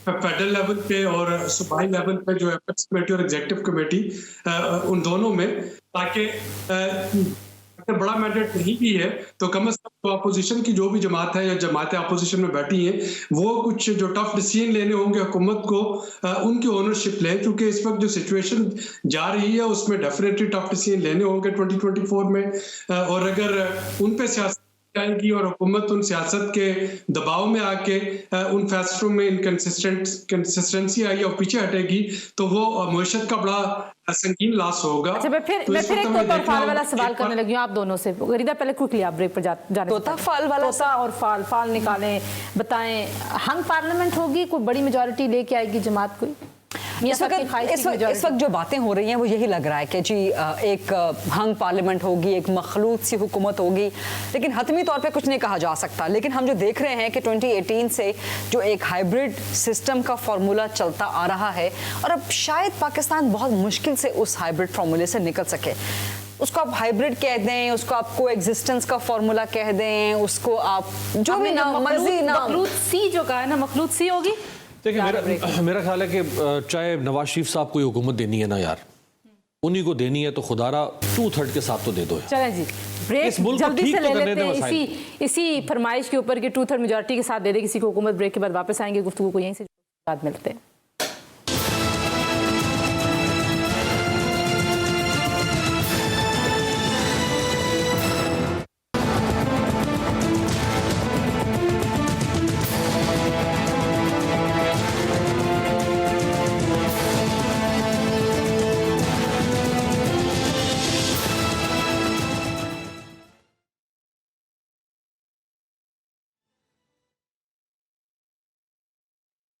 फेडरल लेवल पे और सूबाई लेवल पे जो एपेक्स कमेटी और एग्जीक्यूटिव कमेटी उन दोनों में, ताकि अगर बड़ा मैंडेट नहीं भी है तो कम से कम अपोजिशन की जो भी जमात है या जमातें अपोजिशन में बैठी हैं वो कुछ जो टफ डिसीजन लेने होंगे हुकूमत को उनकी ओनरशिप ले, क्योंकि इस वक्त जो सिचुएशन जा रही है उसमें डेफिनेटली टफ डिसीजन लेने होंगे 2024 में। और अगर उन पे सियासत आएगी और हुकूमत उन सियासत के दबाव में आके उन फैसलों में इनकंसिस्टेंसी आई और पीछे हटेगी तो वो मईशत का बड़ा संगीन लॉस होगा। अच्छा, मैं फिर एक तोता वाला सवाल करने लगी हूँ आप दोनों से। गरीदा पहले क्विकली आप ब्रेक पर जाने तोता फाल वाला तोता और फाल निकालें, बताएं हंग पार्लियामेंट होगी, कोई बड़ी मेजॉरिटी लेके आएगी जमात कोई? इस वक्त जो बातें हो रही हैं वो यही लग रहा है कि जी एक हंग पार्लियामेंट होगी, एक मखलूत सी हुकूमत होगी, लेकिन हतमी तौर पे कुछ नहीं कहा जा सकता। लेकिन हम जो देख रहे हैं कि 2018 से जो एक हाइब्रिड सिस्टम का फार्मूला चलता आ रहा है और अब शायद पाकिस्तान बहुत मुश्किल से उस हाइब्रिड फार्मूले से निकल सके। उसको आप हाइब्रिड कह दें, उसको आप को एग्जिस्टेंस का फार्मूला कह दें, उसको आप जो भी नाम मर्जी नाम, मखलूत सी जो कहा है ना, मखलूत सी होगी। देखिए मेरा ख्याल है कि चाहे नवाज शरीफ साहब को हुकूमत देनी है ना यार, उन्हीं को देनी है तो खुदारा 2/3 के साथ तो दे दो। चलें जी, ब्रेक जल्दी से ले लेते हैं इसी फरमाइश के ऊपर कि 2/3 मेजॉरिटी के साथ दे दे किसी को हुकूमत। ब्रेक के बाद वापस आएंगे, गुफ्तगू को यहीं से बाद मिलते हैं।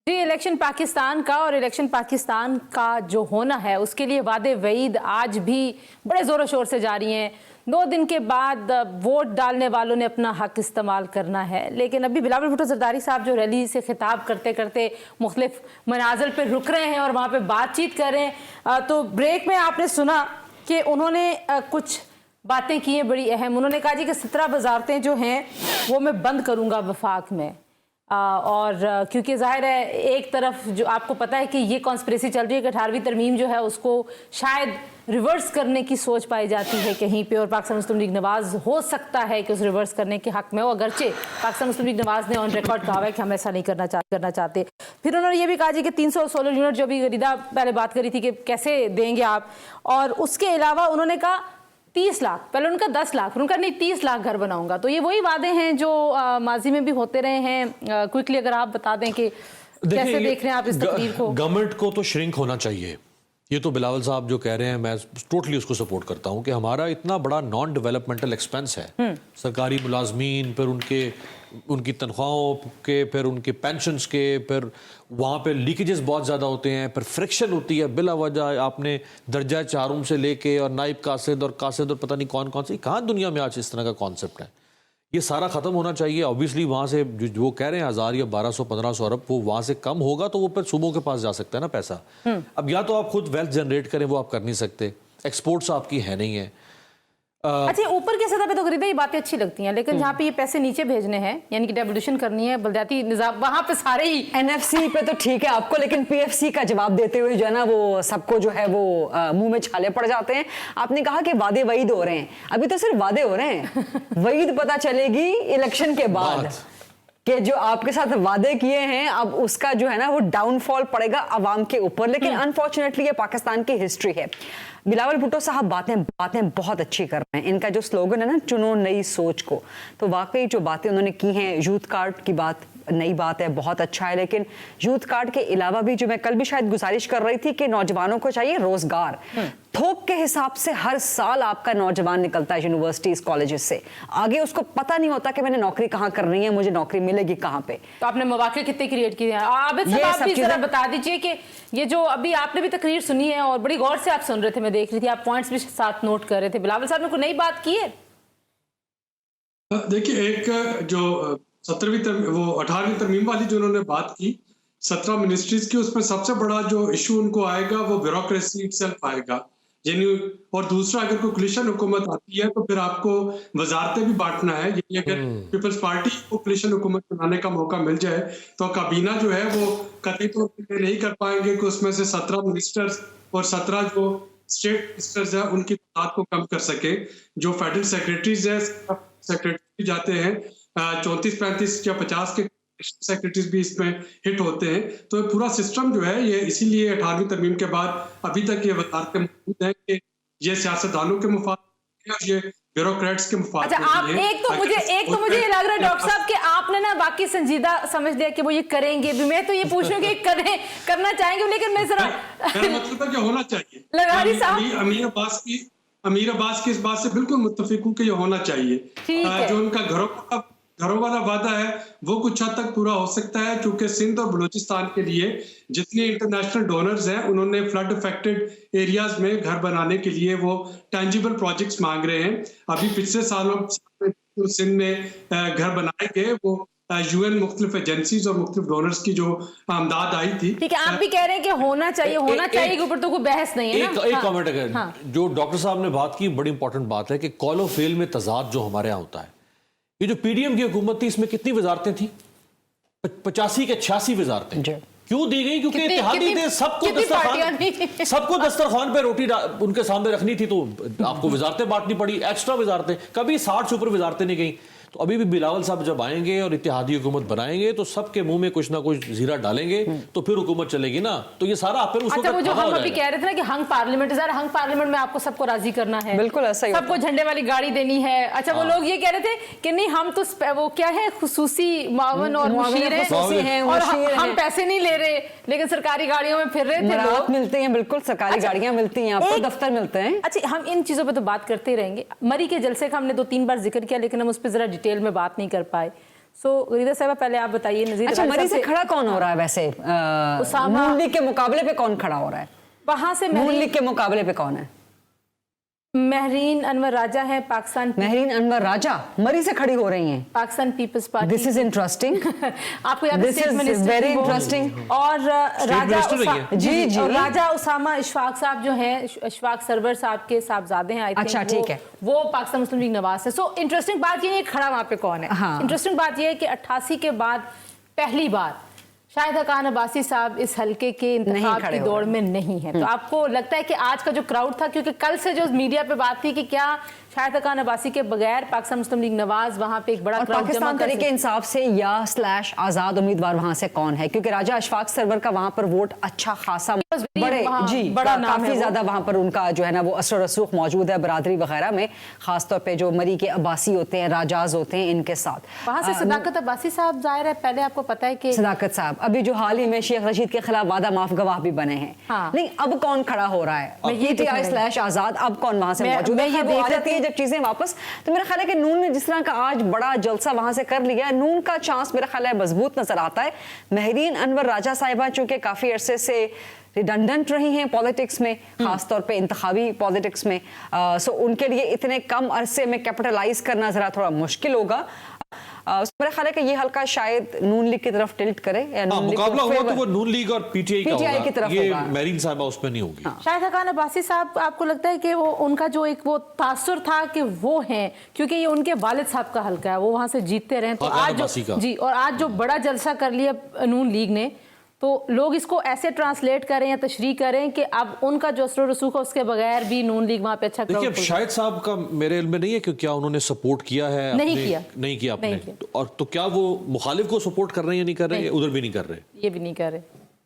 इलेक्शन पाकिस्तान का और इलेक्शन पाकिस्तान का जो होना है उसके लिए वादे वईद आज भी बड़े ज़ोरों शोर से जारी हैं। 2 दिन के बाद वोट डालने वालों ने अपना हक इस्तेमाल करना है, लेकिन अभी बिलावल भुट्टो जरदारी साहब जो रैली से खिताब करते करते मुख्तलिफ मनाजिल पर रुक रहे हैं और वहाँ पर बातचीत कर रहे हैं, तो ब्रेक में आपने सुना कि उन्होंने कुछ बातें की हैं बड़ी अहम। उन्होंने कहा जी कि 17 वजारतें जो हैं वो मैं बंद करूँगा वफाक में, और क्योंकि जाहिर है एक तरफ जो आपको पता है कि ये कॉन्स्पिरेसी चल रही है कि 18वीं तरमीम जो है उसको शायद रिवर्स करने की सोच पाई जाती है कहीं पे, और पाकिस्तान मुस्लिम लीग नवाज हो सकता है कि उस रिवर्स करने के हक में हो, अगरचे पाकिस्तान मुस्लिम लीग नवाज ने ऑन रिकॉर्ड कहा है कि हम ऐसा नहीं करना चाहते। फिर उन्होंने ये भी कहा जी कि 300 सोलर यूनिट जो भी गरीदा पहले बात करी थी कि कैसे देंगे आप, और उसके अलावा उन्होंने कहा 30 लाख, पहले उनका 10 लाख, उनका नहीं 30 लाख घर बनाऊंगा। तो ये वही वादे हैं जो माजी में भी होते रहे हैं। क्विकली अगर आप बता दें कि कैसे देख रहे हैं आप इस तकरीर को? गवर्नमेंट को तो श्रिंक होना चाहिए, ये तो बिलावल साहब जो कह रहे हैं मैं टोटली उसको सपोर्ट करता हूं कि हमारा इतना बड़ा नॉन डेवलपमेंटल एक्सपेंस है, सरकारी मुलाजमीन, फिर उनकी तनख्वाहों के, फिर उनके पेंशन्स के, फिर वहाँ पे लीकेजेस बहुत ज़्यादा होते हैं, फिर फ्रिक्शन होती है बिला वजह। आपने दर्जा चारूम से लेके और नाइब कासिद और पता नहीं कौन कौन से, कहाँ दुनिया में आज इस तरह का कॉन्सेप्ट है, ये सारा ख़त्म होना चाहिए। ऑब्वियसली वहाँ से जो वो कह रहे हैं 1000 या 1200-1500 अरब, वो वहाँ से कम होगा तो वो फिर सूबों के पास जा सकता है ना पैसा। अब या तो आप खुद वेल्थ जनरेट करें, वो आप कर नहीं सकते, एक्सपोर्ट्स आपकी है नहीं है। अच्छा, ऊपर के सतह पे तो गरीबा ये बातें अच्छी लगती हैं, लेकिन जहाँ पे ये पैसे नीचे भेजने हैं यानी कि डेवोल्यूशन करनी है, बलदियाती निजाम, वहाँ पे सारे ही NFC पे तो ठीक है आपको, लेकिन PFC का जवाब देते हुए जो है ना वो सबको जो है वो मुंह में छाले पड़ जाते हैं। आपने कहा कि वादे वईद हो रहे हैं, अभी तो सिर्फ वादे हो रहे हैं, वईद पता चलेगी इलेक्शन के बाद कि जो आपके साथ वादे किए हैं अब उसका जो है ना वो डाउनफॉल पड़ेगा अवाम के ऊपर। लेकिन अनफॉर्चुनेटली ये पाकिस्तान की हिस्ट्री है। बिलावल भुट्टो साहब बातें बहुत अच्छी कर रहे हैं। इनका जो स्लोगन है ना, चुनो नई सोच को, तो वाकई जो बातें उन्होंने की हैं, यूथ कार्ड की बात नई बात है, बहुत अच्छा है, लेकिन यूथ कार्ड के अलावा भी जो मैं कल भी शायद गुजारिश कर रही थी कि नौजवानों को चाहिए रोजगार। थोक के हिसाब से हर साल आपका नौजवान निकलता है यूनिवर्सिटीज कॉलेजेस से, आगे उसको पता नहीं होता कि मैंने नौकरी कहाँ करनी है, मुझे नौकरी मिलेगी कहाँ पे। तो आपने मौके कितने क्रिएट किए हैं? आबिद साहब, आप भी जरा बता दीजिए कि ये जो अभी आपने भी तकरीर सुनी है और बड़ी गौर से आप सुन रहे थे, मैं देख रही थी, आप पॉइंट्स भी साथ नोट कर रहे थे, बिलावल साहब ने कोई नई बात की है? देखिए, एक जो 18वीं तरमीम वाली जो उन्होंने बात की 17 मिनिस्ट्रीज की, उसमें सबसे बड़ा जो इशू उनको आएगा वो ब्यूरोक्रेसी इटसेल्फ आएगा, यानी। और दूसरा, अगर कोई कोलिशन हुकूमत आती है तो फिर आपको वजारतें भी बांटना है, यानी अगर पीपल्स पार्टी को कोलिशन हुकूमत बनाने का मौका मिल जाए तो काबीना जो है वो कतई तौर पर नहीं कर पाएंगे कि उसमें से 17 मिनिस्टर्स और 17 जो स्टेट मिनिस्टर्स है उनकी तादाद को कम कर सके। जो फेडरल सेक्रेटरीज है, सेक्रेटरी जाते हैं 34, 35 या 50 के सेक्रेटरीज भी इसमें हिट होते हैं। तो ये पूरा सिस्टम जो है ये इसीलिए 18वीं तरमीम के बाद अभी तक ये वजारतें मौजूद हैं कि ये सियासतदानों के मुफाद है और ये ब्यूरोक्रेट्स के मुफाद। अच्छा, आप एक तो मुझे ये लग रहा है डॉक्टर साहब कि आपने ना बाकी संजीदा समझ लिया कि वो ये करेंगे भी। मैं तो ये पूछ रही हूँ कि करना चाहेंगे, लेकिन मैं जरा मेरा मतलब है कि होना चाहिए। लगारी साहब, अमीर अब्बास की इस बात से बिल्कुल मुत्तफिक हूं कि ये होना चाहिए। जो उनका घरों वाला वादा है वो कुछ हद तक पूरा हो सकता है, क्योंकि सिंध और बलूचिस्तान के लिए जितने इंटरनेशनल डोनर्स हैं उन्होंने फ्लड अफेक्टेड एरियाज में घर बनाने के लिए वो टेंजिबल प्रोजेक्ट्स मांग रहे हैं। अभी पिछले सालों में सिंध में घर बनाए गए, वो यूएन मुख्तलिफ एजेंसीज और मुख्तलिफ डोनर्स की जो आमदाद आई थी। ठीक है, आप भी कह रहे हैं कि होना चाहिए के ऊपर तो कोई बहस नहीं है ना। एक कमेंट अगर जो डॉक्टर साहब ने बात की, बड़ी इंपॉर्टेंट बात है कि कॉल ऑफ फेल में तजाद जो हमारे यहाँ होता है। ये जो पीडीएम की हुकूमत थी इसमें कितनी वजारतें थी? 85 के 86 वजारतें क्यों दी गई? क्योंकि इत्तेहादी थे, सबको दस्तरखान पे रोटी उनके सामने रखनी थी, तो आपको वजारतें बांटनी पड़ी, एक्स्ट्रा वजारतें। कभी 60 से ऊपर वजारतें नहीं गई। तो अभी भी बिलावल साहब जब आएंगे और इत्तेहादी हुकूमत बनाएंगे तो सबके मुंह में कुछ ना कुछ जीरा डालेंगे तो फिर हुकूमत चलेगी ना। तो ये सारा आप अच्छा, वो जो हम अभी कह रहे थे ना कि हंग पार्लियामेंट, हंग पार्लियामेंट में आपको सबको राजी करना है, बिल्कुल ऐसा ही, सबको झंडे वाली गाड़ी देनी है। अच्छा, वो लोग ये कह रहे थे कि नहीं, हम तो वो क्या है, खुसूसी मावन और मुशीर हैं और हम पैसे नहीं ले रहे, लेकिन सरकारी गाड़ियों में फिर रहे थे लोग। मिलते हैं, बिल्कुल सरकारी गाड़ियां मिलती हैं आपको, दफ्तर मिलते हैं। अच्छा, हम इन चीजों पे तो बात करते रहेंगे। मरी के जलसे का हमने 2-3 बार जिक्र किया, लेकिन हम उस पर जरा डिटेल में बात नहीं कर पाए। गरीदा साहब, पहले आप बताइए, नज़ीर अच्छा, मरी से खड़ा कौन हो रहा है वैसे? नून लीग के मुकाबले पे कौन खड़ा हो रहा है वहां से? नून लीग के मुकाबले पे कौन है? महरीन अनवर राजा है, पाकिस्तान। महरीन अनवर राजा मरी से खड़ी हो रही हैं, Pakistan Peoples Party. This is interesting. आपको याद है, स्टेट मिनिस्टर वेरी इंटरेस्टिंग। और जी राजा उसामा इशफाक साहब जो हैं, इशफाक सरवर साहब के साहबजादे हैं। अच्छा, ठीक है, वो पाकिस्तान मुस्लिम लीग नवाज है। सो इंटरेस्टिंग बात ये है खड़ा वहां पे कौन है। इंटरेस्टिंग बात ये है कि 88 के बाद पहली बार शाहिद हकान अब्बासी साहब इस हल्के के इंतखाब की दौड़ में नहीं है। तो आपको लगता है कि आज का जो क्राउड था, क्योंकि कल से जो मीडिया पे बात थी कि क्या शाहिद हकान अब्बासी के बगैर पाकिस्तान मुस्लिम लीग नवाज वहां पे एक बड़ा क्राउड पाकिस्तान तरीके इंसाफ से या / आजाद उम्मीदवार वहां से कौन है? क्योंकि राजा अशफाक सरवर का वहां पर वोट अच्छा खासा बड़ा काफी ज्यादा वहां पर उनका जो है ना वो असर रसूख मौजूद है बरादरी वगैरह में, खासतौर पे जो मरी के अब्बासी होते हैं, राजाज होते हैं, इनके साथ। वहां से सदाकत अब्बासी साहब जाहिर है, पहले आपको पता है कि सदाकत साहब अभी जो हाल ही में शेख रशीद के खिलाफ वादा माफ गवाह भी बने हैं। नहीं, अब कौन खड़ा हो रहा है? PTI / आजाद, अब कौन वहां से मौजूद है? वो आ जाती है जब चीजें वापस। तो मेरा ख्याल है कि नून ने जिस तरह का आज बड़ा जलसा वहां से कर लिया है, नून का चांस मेरा ख्याल है मजबूत नजर आता है। महरीन अनवर राजा साहिबा चूंकि काफी अरसे से रिडंडेंट रही हैं पॉलिटिक्स में, खासतौर पे इंतखाबी पॉलिटिक्स में, सो उनके लिए इतने कम अरसे में कैपिटलाइज करना जरा थोड़ा मुश्किल होगा। मेरा ख्याल है कि ये हल्का शायद नून लीग की तरफ टिल्ट करे, या मुकाबला हुआ तो वो नून लीग और पीटीआई की तरफ ये होगा। महरीन साहिबा उसमें नहीं होगी। शाहिद हकान अब्बासी साहब, आपको लगता है कि वो उनका जो एक वो तासुर था कि वो हैं, क्योंकि ये उनके वालिद साहब का हल्का है, वो वहां से जीतते रहे, तो आज जी, और आज जो बड़ा जलसा कर लिया नून लीग ने, तो लोग इसको ऐसे ट्रांसलेट करें या तशरीह करें कि अब उनका जो असर रसूख है उसके बगैर भी नून लीग वहां पे अच्छा क्राउड। देखिए, शाहिद साहब का मेरे इल्म में नहीं है कि क्या उन्होंने सपोर्ट किया है, नहीं किया आपने। और तो क्या वो मुखालिफ को सपोर्ट कर रहे हैं या नहीं कर रहे हैं? उधर भी नहीं कर रहे, ये भी नहीं कर रहे।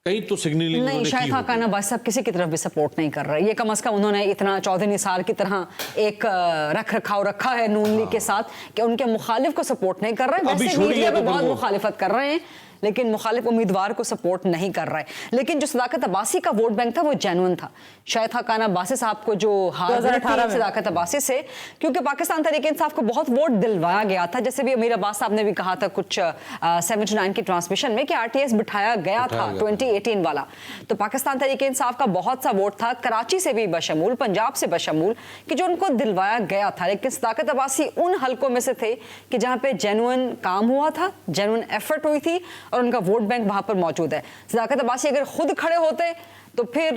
कहीं तो सिग्नलिंग नहीं, शायद खाकाना बास साहब किसी की तरफ भी सपोर्ट नहीं कर रहे। ये कम से कम उन्होंने इतना चौधरी निसार की तरह एक रख रखाव रखा है नून लीग के साथ कि उनके मुखालिफ को सपोर्ट नहीं कर रहे हैं। वैसे मीडिया में बहुत मुखालिफत कर रहे हैं लेकिन मुखालिफ उम्मीदवार को सपोर्ट नहीं कर रहा है। लेकिन जो सदाकत अब्बासी का वोट बैंक था वो जेन्युइन था। शायद खाकाना अब्बासी साहब को जो हार 2018 में सदाकत अब्बासी से, क्योंकि पाकिस्तान तहरीक इंसाफ को बहुत वोट दिलवाया गया था। जैसे भी अमीर अब्बास साहब ने भी कहा था कुछ 79 की ट्रांसमिशन में कि आरटीएस बिठाया गया था 2018 वाला। तो पाकिस्तान तहरीक इंसाफ का बहुत सा वोट था, कराची से भी बशमूल, पंजाब से बशमूल, कि जो उनको दिलवाया गया था। लेकिन सदाकत अब्बासी उन हलकों में से थे कि जहां पे जेन्युइन काम हुआ था, जेन्युइन एफर्ट हुई थी और उनका वोट बैंक वहां पर मौजूद है। सदाकत अब्बासी अगर खुद खड़े होते तो फिर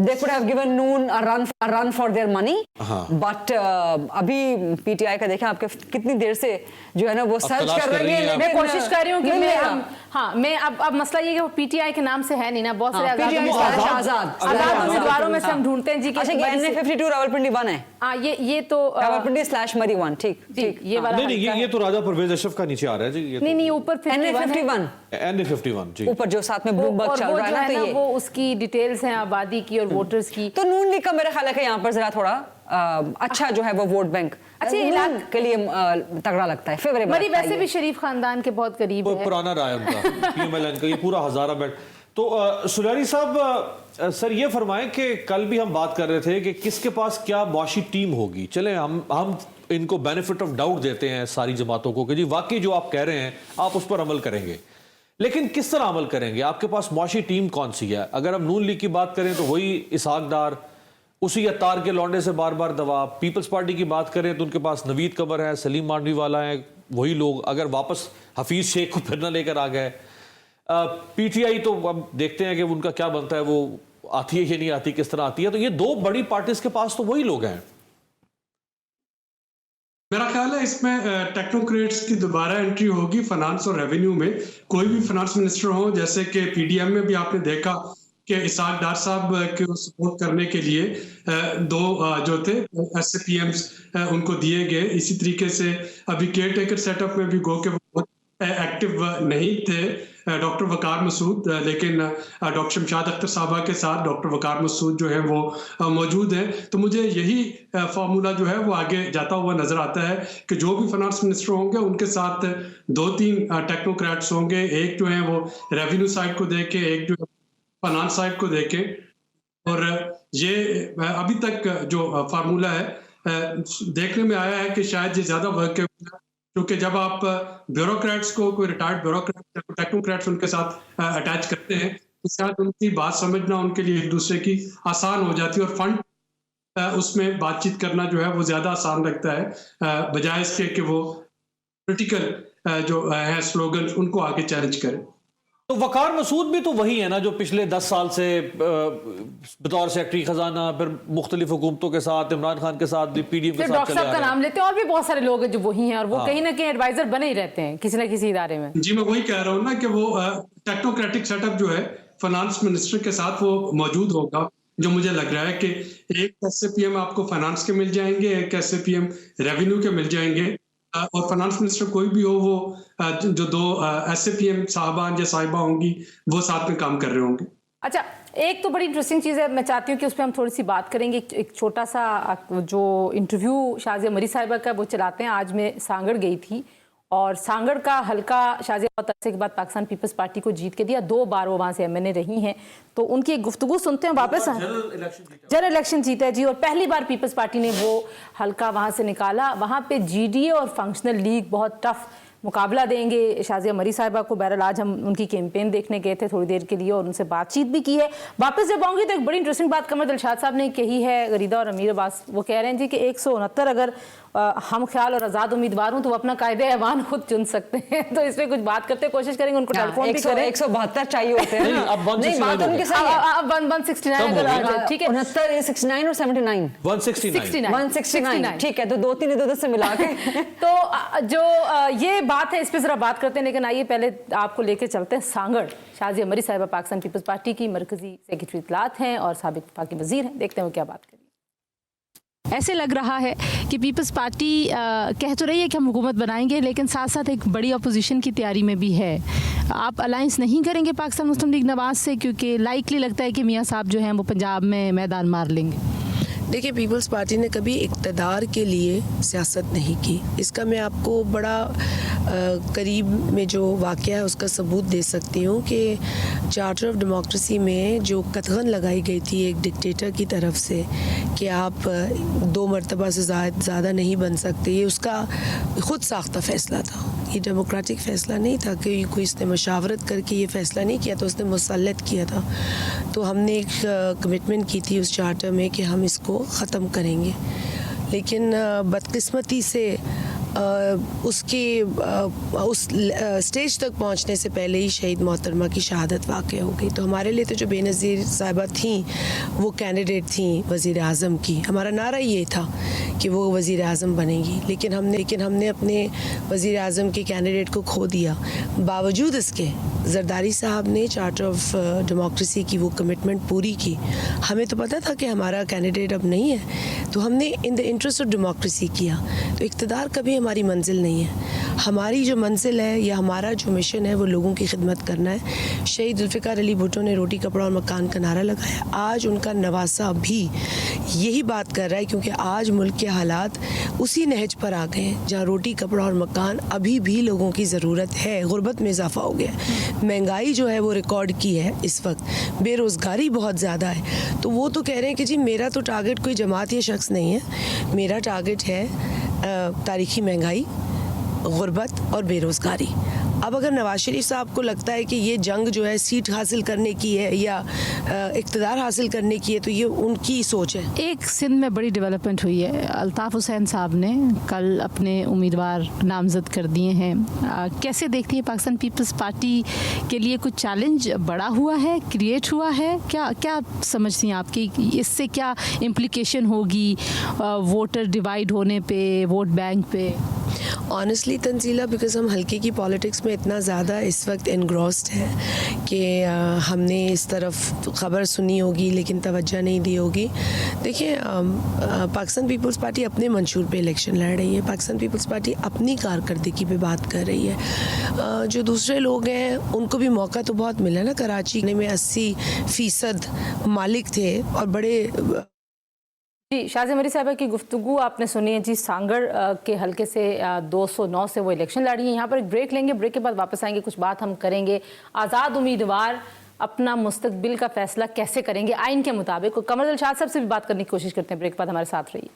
they could have given Noon a run for their money, but अभी पीटीआई का देखें आपके कितनी देर से जो है ना वो सर्च कर रही है। मैं कोशिश कर रही हूँ कि मैं अब मसला ये कि वो पीटीआई के नाम से है नहीं ना, बहुत सारे आजाद उम्मीदवारों में से हम ढूंढते हैं जी। अच्छा, ये NA52 रावलपिंडी 1 है। ये तो रावलपिंडी/मरी 1, ठीक ये वाला नहीं, ये तो राजा परवेज अशरफ का नीचे आ रहा है जी। नहीं, ऊपर NA51 जी, ऊपर जो साथ में ब्लूमबर्ग चल रहा है ना, तो वो उसकी डिटेल्स हैं आबादी की और वोटर्स की। तो नून लीग का मेरा ख्याल है कि यहाँ पर जरा थोड़ा अच्छा जो है वो वोट बैंक अच्छा के लिए तगड़ा लगता है, फेवरेबल। मरी वैसे भी शरीफ खानदान के बहुत करीब है, पुराना रहा है उनका पीएमएलएन का ये पूरा हजारा बेल्ट। तो सुलारी साहब, सर ये फरमाएं कि कल भी हम बात कर रहे थे कि किसके पास क्या मौशी टीम होगी। चले हम इनको बेनिफिट ऑफ डाउट देते हैं सारी जमातों को कि जी वाकई जो आप कह रहे हैं आप उस पर अमल करेंगे, लेकिन किस तरह अमल करेंगे? आपके पास मौशी टीम कौन सी है? अगर हम नून लीग की बात करें तो वही इसहाक डार, उसी अत्तार के लौंडे से बार बार दवा। पीपल्स पार्टी की बात करें तो उनके पास नवीद कमर है, सलीम मांडवी वाला है, वही लोग। अगर वापस हफीज शेख को फिर ना लेकर आ गए, पीटीआई तो अब देखते हैं कि उनका क्या बनता है, वो आती है या नहीं आती, किस तरह आती है। तो ये दो बड़ी पार्टीज के पास तो वही लोग हैं। मेरा ख्याल है इसमें टेक्नोक्रेट्स की दोबारा एंट्री होगी फाइनेंस और रेवेन्यू में। कोई भी फाइनेंस मिनिस्टर हो, जैसे कि पीडीएम में भी आपने देखा कि इसहाक डार साहब को सपोर्ट करने के लिए दो जो थे SCPMs उनको दिए गए। इसी तरीके से अभी केयर टेकर सेटअप में भी गो के बहुत एक्टिव नहीं थे डॉक्टर वकार मसूद, लेकिन डॉक्टर शमशाद अख्तर साहबा के साथ डॉक्टर वकार मसूद जो है वो मौजूद है। तो मुझे यही फार्मूला जो है वो आगे जाता हुआ नजर आता है कि जो भी फाइनेंस मिनिस्टर होंगे उनके साथ 2-3 टेक्नोक्रेट्स होंगे। एक जो है वो रेवेन्यू साइड को देखे, एक जो फाइनेंस साइड को देखे। और ये अभी तक जो फार्मूला है देखने में आया है कि शायद ये ज्यादा वर्क है, क्योंकि जब आप ब्यूरोक्रेट्स को, कोई रिटायर्ड ब्यूरोक्रेट टेक्नोक्रेट्स उनके साथ अटैच करते हैं तो शायद उनकी बात समझना उनके लिए एक दूसरे की आसान हो जाती है और फंड उसमें बातचीत करना जो है वो ज्यादा आसान लगता है बजाय इसके कि वो पॉलिटिकल जो है स्लोगन उनको आगे चैलेंज करें। तो वकार मसूद भी तो वही है ना जो पिछले 10 साल से बतौर सेक्रेटरी खजाना, फिर मुख्तलिफ हुकूमतों के साथ, इमरान खान के साथ भी, पीडीएम के साथ डॉक्टर साहब का नाम लेते हैं और भी बहुत सारे लोग हैं जो वही हैं और वो कहीं ना कहीं एडवाइजर बने ही रहते हैं किसी न किसी इदारे में। जी मैं वही कह रहा हूँ ना कि वो टेक्नोक्रेटिक सेटअप जो है फाइनेंस मिनिस्टर के साथ वो मौजूद होगा। जो मुझे लग रहा है कि एक SCPM आपको फाइनेंस के मिल जाएंगे, एक SCPM रेवेन्यू के मिल जाएंगे, और फाइनेंस मिनिस्टर कोई भी हो वो जो दो SCPM साहबान या साहिबा होंगी वो साथ में काम कर रहे होंगे। अच्छा, एक तो बड़ी इंटरेस्टिंग चीज़ है, मैं चाहती हूँ कि उस पर हम थोड़ी सी बात करेंगे। एक छोटा सा जो इंटरव्यू शाजिया मरी साहिबा का वो चलाते हैं। आज मैं सांगड़ गई थी और सांगड़ का हल्का शाजिया बहुत अरसे के बाद पाकिस्तान पीपल्स पार्टी को जीत के दिया। 2 बार वो वहाँ से MNA रही हैं, तो उनकी एक गुफ्तगू सुनते हैं। वापस जनरल इलेक्शन जीता है जी, और पहली बार पीपल्स पार्टी ने वो हल्का वहाँ से निकाला। वहाँ पे GDA और फंक्शनल लीग बहुत टफ मुकाबला देंगे शाजिया मरी साहिबा को। बहरहाल आज हम उनकी कैंपेन देखने गए थे थोड़ी देर के लिए और उनसे बातचीत भी की है। वापस जब आऊँगी तो एक बड़ी इंटरेस्टिंग बात कमर दिलशाद साहब ने कही है, गरीदा और अमीर अब्बास वो कह रहे हैं जी कि 169 अगर हम ख्याल और आज़ाद उम्मीदवार हूँ तो वो अपना कायदे ऐवान खुद चुन सकते हैं। तो इसमें कुछ बात करते कोशिश करेंगे, उनको टेलीफोन भी करें। 172 चाहिए होते हैं ना, अब 169 अब 169 ठीक है, 69 69 और 79 169 ठीक है, तो 2-3 इधर से मिला के तो जो ये बात है इस पे जरा बात करते हैं। लेकिन आइए पहले आपको लेके चलते हैं सांगड़। शाजिया मरी साहिबा पाकिस्तान पीपल्स पार्टी की मरकजी सेक्रेटरी इत्तलात हैं और साबिक वफाकी वजीर हैं। देखते हैं वो क्या बात करें। ऐसे लग रहा है कि पीपल्स पार्टी कह तो रही है कि हम हुकूमत बनाएंगे, लेकिन साथ साथ एक बड़ी अपोजिशन की तैयारी में भी है। आप अलायंस नहीं करेंगे पाकिस्तान मुस्लिम लीग नवाज से, क्योंकि लाइकली लगता है कि मियाँ साहब जो हैं वो पंजाब में मैदान मार लेंगे? देखिए, पीपल्स पार्टी ने कभी इक़्तिदार के लिए सियासत नहीं की। इसका मैं आपको बड़ा करीब में जो वाक़या है उसका सबूत दे सकती हूँ कि चार्टर ऑफ डेमोक्रेसी में जो कतगन लगाई गई थी एक डिक्टेटर की तरफ से कि आप 2 मरतबा से ज़्यादा नहीं बन सकते, ये उसका ख़ुद साख्ता फ़ैसला था। ये डेमोक्रेटिक फ़ैसला नहीं था कि कोई इसने मशावरत करके ये फ़ैसला नहीं किया, तो उसने मुसल्लत किया था। तो हमने एक कमिटमेंट की थी उस चार्टर में कि हम इसको ख़त्म करेंगे, लेकिन बदकिस्मती से उस स्टेज तक पहुंचने से पहले ही शहीद मोहतरमा की शहादत वाक़या हो गई। तो हमारे लिए तो जो बेनज़ीर साहिबा थी वो कैंडिडेट थी वज़ीर आज़म की, हमारा नारा ये था कि वो वज़ीर आज़म बनेगी, लेकिन हमने अपने वज़ीर आज़म के कैंडिडेट को खो दिया। बावजूद इसके जरदारी साहब ने चार्टर ऑफ डेमोक्रेसी की वो कमिटमेंट पूरी की। हमें तो पता था कि हमारा कैंडिडेट अब नहीं है, तो हमने in the interest of democracy किया। तो इक़्तिदार कभी हमारी मंजिल नहीं है। हमारी जो मंजिल है या हमारा जो मिशन है वो लोगों की खिदमत करना है। शहीद जुल्फ़िकार अली भुट्टो ने रोटी कपड़ा और मकान का नारा लगाया, आज उनका नवासा भी यही बात कर रहा है, क्योंकि आज मुल्क के हालात उसी नहज पर आ गए हैं जहाँ रोटी कपड़ा और मकान अभी भी लोगों की ज़रूरत है। गुर्बत में इजाफा हो गया है, महंगाई जो है वो रिकॉर्ड की है इस वक्त, बेरोज़गारी बहुत ज़्यादा है। तो वो तो कह रहे हैं कि जी मेरा तो टारगेट कोई जमात या शख्स नहीं है, मेरा टारगेट है तारीखी महंगाई, गुर्बत और बेरोज़गारी। अब अगर नवाज शरीफ साहब को लगता है कि ये जंग जो है सीट हासिल करने की है या इक़्तिदार हासिल करने की है, तो ये उनकी सोच है। एक सिंध में बड़ी डेवलपमेंट हुई है, अल्ताफ़ हुसैन साहब ने कल अपने उम्मीदवार नामज़द कर दिए हैं। कैसे देखती है पाकिस्तान पीपल्स पार्टी के लिए कुछ चैलेंज बड़ा हुआ है, क्रिएट हुआ है? क्या समझती हैं आप कि इससे क्या इम्प्लीकेशन होगी वोटर डिवाइड होने पे, वोट बैंक पे? ऑनेस्टली तंजीला, बिकॉज़ हम हल्के की पॉलिटिक्स में इतना ज़्यादा इस वक्त इनग्रॉस्ड है कि हमने इस तरफ ख़बर सुनी होगी लेकिन तवज्जो नहीं दी होगी। देखिए, पाकिस्तान पीपल्स पार्टी अपने मंशूर पे इलेक्शन लड़ रही है, पाकिस्तान पीपल्स पार्टी अपनी कारकर्दगी पे बात कर रही है। जो दूसरे लोग हैं उनको भी मौका तो बहुत मिला ना, कराची में 80% मालिक थे और बड़े। जी, शाज़िया मरी साहिबा की गुफ्तगू आपने सुनी है। जी, सांगड़ के हल्के से 209 से वो इलेक्शन लड़ी है। यहाँ पर एक ब्रेक लेंगे, ब्रेक के बाद वापस आएंगे, कुछ बात हम करेंगे आज़ाद उम्मीदवार अपना मुस्तकबिल का फैसला कैसे करेंगे आइन के मुताबिक। कमर दिलशाद साहब से भी बात करने की कोशिश करते हैं। ब्रेक के बाद हमारे साथ रहिए।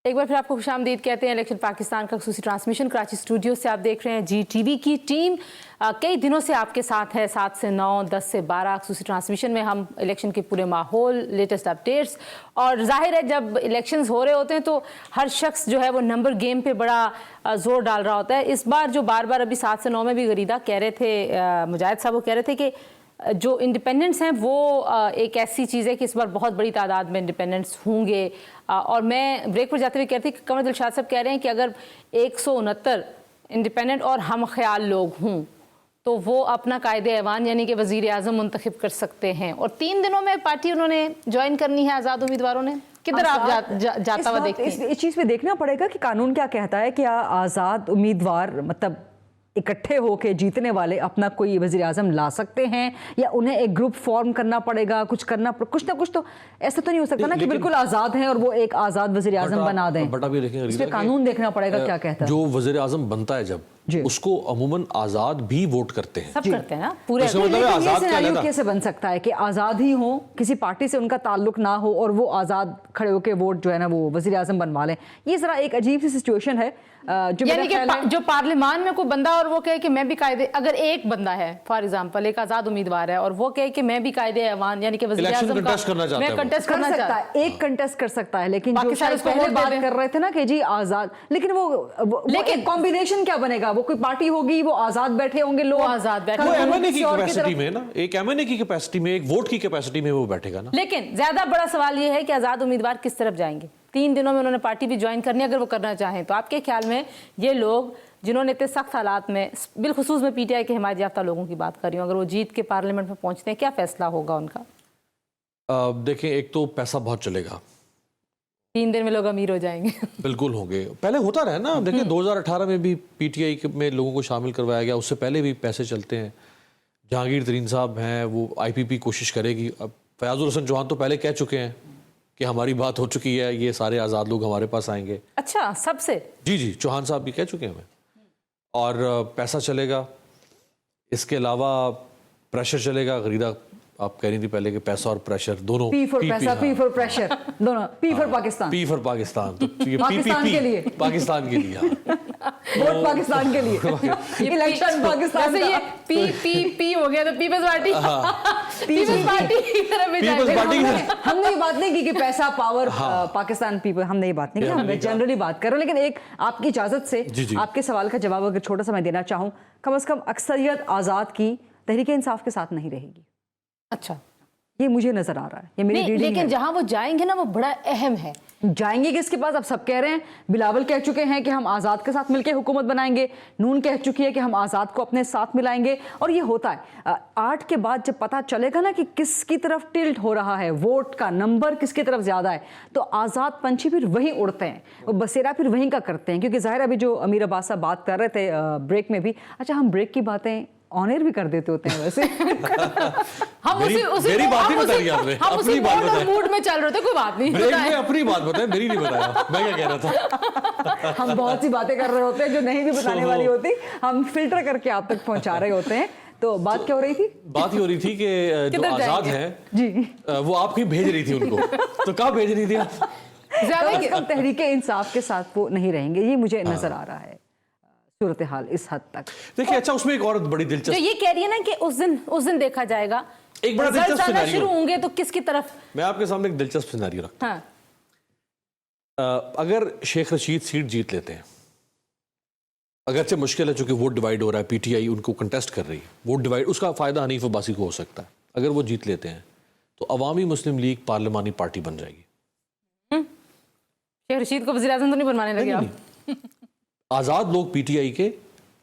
एक बार फिर आपको खुशामदीद कहते हैं। इलेक्शन पाकिस्तान का खुसूसी ट्रांसमिशन कराची स्टूडियो से आप देख रहे हैं। GTV की टीम कई दिनों से आपके साथ है, 7 से 9, 10 से 12 खुसूसी ट्रांसमिशन में हम इलेक्शन के पूरे माहौल, लेटेस्ट अपडेट्स, और जाहिर है जब इलेक्शंस हो रहे होते हैं तो हर शख्स जो है वो नंबर गेम पे बड़ा जोर डाल रहा होता है। इस बार जो बार बार अभी 7 से 9 में भी गरीदा कह रहे थे, मुजाहिद साहब वो कह रहे थे कि जो इंडिपेंडेंट्स हैं वो एक ऐसी चीज़ है कि इस बार बहुत बड़ी तादाद में इंडिपेंडेंट्स होंगे। और मैं ब्रेक पर जाते हुए कहती कि कमर दिलशाद साहब कह रहे हैं कि अगर 169 इंडिपेंडेंट और हम ख्याल लोग हों तो वो अपना कायदे ऐवान यानी कि वज़ीर आज़म मुंतखब कर सकते हैं। और 3 दिनों में पार्टी उन्होंने ज्वाइन करनी है आज़ाद उम्मीदवारों ने। किधर आप जाता हुआ देखते हैं? इस चीज़ में देखना पड़ेगा कि कानून क्या कहता है कि आज़ाद उम्मीदवार मतलब इकट्ठे होके जीतने वाले अपना कोई वज़ीर आज़म ला सकते हैं या उन्हें एक ग्रुप फॉर्म करना पड़ेगा, कुछ ना कुछ तो ऐसा तो नहीं हो सकता ना कि बिल्कुल आज़ाद हैं और वो एक आज़ाद वज़ीर आज़म बना दें। बट अभी देखेंगे इसमें कानून देखना पड़ेगा क्या कहता है। जो वज़ीर आज़म बनता है जब उसको अमूमन आज़ाद भी वोट करते हैं, सब करते हैं ना पूरे। आज़ाद कैसे बन सकता है कि आज़ाद ही हो, किसी पार्टी से उनका ताल्लुक ना हो और वो आज़ाद खड़े होकर वोट जो है ना वो वज़ीर आज़म बनवा लें? ये जरा एक अजीब सी सिचुएशन है। यानी कि जो पार्लियामान में कोई बंदा और वो कहे कि मैं भी कायदे, अगर एक बंदा है फॉर एग्जांपल एक आज़ाद उम्मीदवार है और वो कहे कि मैं भी कायदे ऐवान यानी कि वज़ीर आज़म का मैं कंटेस्ट करना चाहता है, एक कंटेस्ट कर सकता है। लेकिन जो शायद पहले बात कर रहे थे ना कि जी आज़ाद, लेकिन लेकिन कॉम्बिनेशन क्या बनेगा? वो कोई पार्टी होगी, वो आज़ाद बैठे होंगे लोग, आज़ाद बैठे एमएनए की कैपेसिटी में ना, एक एमएनए की कैपेसिटी में, एक वोट की कैपेसिटी में वो बैठेगा ना। लेकिन ज्यादा बड़ा सवाल ये है कि आज़ाद उम्मीदवार किस तरफ जाएंगे? 3 दिनों में उन्होंने पार्टी भी ज्वाइन करनी है अगर वो करना चाहें। तो आपके ख्याल में ये लोग जिन्होंने इतने सख्त हालात में, बिलखुसूस में पीटीआई के हिमायत याफ्ता लोगों की बात कर रही हूँ, अगर वो जीत के पार्लियामेंट में पहुंचते हैं, क्या फैसला होगा उनका? देखें, एक तो पैसा बहुत चलेगा, 3 दिन में लोग अमीर हो जाएंगे। बिल्कुल होंगे। पहले होता रहा ना, देखिए 2018 में भी पीटीआई में लोगों को शामिल करवाया गया, उससे पहले भी पैसे चलते हैं। जहांगीर तरीन साहब हैं, वो आईपीपी कोशिश करेगी। अब फयाजुल हसन चौहान तो पहले कह चुके हैं कि हमारी बात हो चुकी है, ये सारे आज़ाद लोग हमारे पास आएंगे। अच्छा, सबसे? जी, चौहान साहब भी कह चुके हैं हमें। और पैसा चलेगा, इसके अलावा प्रेशर चलेगा। गरीदा आप कह रही थी पहले कि पैसा और प्रेशर दोनों, पी फॉर पैसा, पी फॉर प्रेशर, दोनों। P for Pakistan, P for Pakistan, तो ये पाकिस्तान के लिए, पाकिस्तान के लिए, वोट पाकिस्तान के लिए, इलेक्शन पाकिस्तान का। ये पी हो गया तो पीपल्स पार्टी, पीपल्स पार्टी की तरफ भी जाएंगे। हमने ये बात नहीं की कि पैसा, पावर, पाकिस्तान, पीपल, हमने ये बात नहीं की, हम जनरली बात कर रहे हैं। लेकिन एक आपकी इजाजत से आपके सवाल का जवाब अगर छोटा सा मैं देना चाहूँ, कम से कम अक्सरियत आज़ाद की तहरीक इंसाफ के साथ नहीं रहेगी। अच्छा, ये मुझे नजर आ रहा है, ये मेरी रीडिंग है। लेकिन जहां वो जाएंगे ना, वो बड़ा अहम है। जाएंगे किसके पास? अब सब कह रहे हैं, बिलावल कह चुके हैं कि हम आज़ाद के साथ मिलकर हुकूमत बनाएंगे, नून कह चुकी है कि हम आज़ाद को अपने साथ मिलाएंगे। और ये होता है 8 के बाद जब पता चलेगा ना कि किसकी तरफ टिल्ट हो रहा है, वोट का नंबर किसकी तरफ ज्यादा है, तो आज़ाद पंछी फिर वहीं उड़ते हैं, वो बसेरा फिर वहीं का करते हैं। क्योंकि जाहिर अभी जो अमीर अब्बास साहब बात कर रहे थे ब्रेक में भी, अच्छा हम ब्रेक की बातें ऑनर भी कर देते होते हैं वैसे। हम मेरी बात ही बताई आपने, अपनी बात बताई, मूड में चल रहे थे, कोई बात नहीं, ब्रेक में अपनी बात बताए, मेरी नहीं बताया, मैं क्या कह रहा था। हम बहुत सी बातें कर रहे होते हैं जो नहीं भी बताने वाली होती, हम फिल्टर करके आप तक पहुंचा रहे होते हैं। तो बात क्या हो रही थी? बात ही हो रही थी कि जो आज़ाद हैं जी, वो आप कहीं भेज रही थी उनको, तो कहाँ भेज रही थी आप? ज्यादा तहरीक इंसाफ के साथ वो नहीं रहेंगे, ये मुझे नजर आ रहा है सूरत हाल इस हद तक। देखिए, अच्छा उसमें एक और बड़ी दिलचस्प, जो ये कह रही है ना कि उस दिन देखा जाएगा, एक बड़ा दिलचस्प सिनेरियो शुरू होंगे तो किसकी तरफ। मैं आपके सामने एक दिलचस्प सिनेरियो रखता हूं। अगर शेख रशीद सीट जीत लेते हैं, अगरचे मुश्किल है चूंकि वोट डिवाइड हो रहा है, पीटीआई उनको कंटेस्ट कर रही है, वोट डिवाइड, उसका फायदा हनीफ अब्बासी को हो सकता है। अगर वो जीत लेते हैं तो अवामी मुस्लिम लीग पार्लिमानी पार्टी बन जाएगी। शेख रशीद को वज़ीर आज़म तो नहीं बनवाने लगे आप? आजाद लोग पीटीआई के,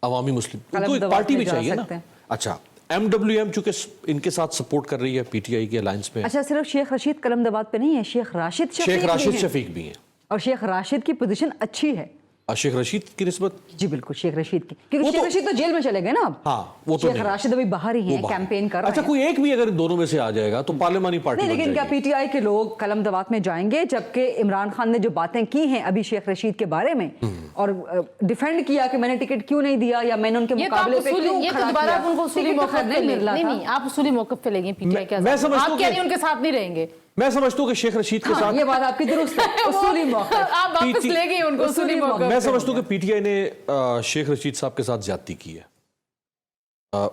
अवामी मुस्लिम, उनको एक पार्टी भी चाहिए ना। अच्छा, एमडब्ल्यूएम चूंकि इनके साथ सपोर्ट कर रही है पीटीआई के अलायंस में। अच्छा, सिर्फ शेख रशीद कलम दबाद पे नहीं है, शेख राशिद शफीक भी हैं, और शेख राशिद की पोजीशन अच्छी है शेख रशीद की निस्बत। जी बिल्कुल, शेख रशीद की, क्योंकि शेख रशीद तो जेल में चले गए ना अब। हाँ, वो तो शेख राशिद अभी बाहर ही हैं, कैंपेन कर रहे हैं। अच्छा, कोई एक भी अगर दोनों में से आ जाएगा तो पार्लियामानी पार्टी नहीं, लेकिन क्या पीटीआई के लोग कलम दवात में जाएंगे? जबकि इमरान खान ने जो बातें की हैं अभी शेख रशीद के बारे में, और डिफेंड किया कि मैंने टिकट क्यों नहीं दिया, या मैंने उनके मुकाबले पे क्यों खड़ा किया, उनको उसूली मौक़िफ़ नहीं मिल रहा। नहीं, आप उसूली मौक़िफ़ पे लेंगे पीटीआई के, आप क्या नहीं उनके साथ नहीं रहेंगे? मैं समझता हूँ कि शेख रशीद के साथ, ये बात आपकी दुरुस्त है, उसूली मौक़िफ़ आप वापस ले गए उनको उसूली मौक़िफ़। मैं समझता हूँ कि पीटीआई ने शेख रशीद साहब के साथ ज्यादती की है।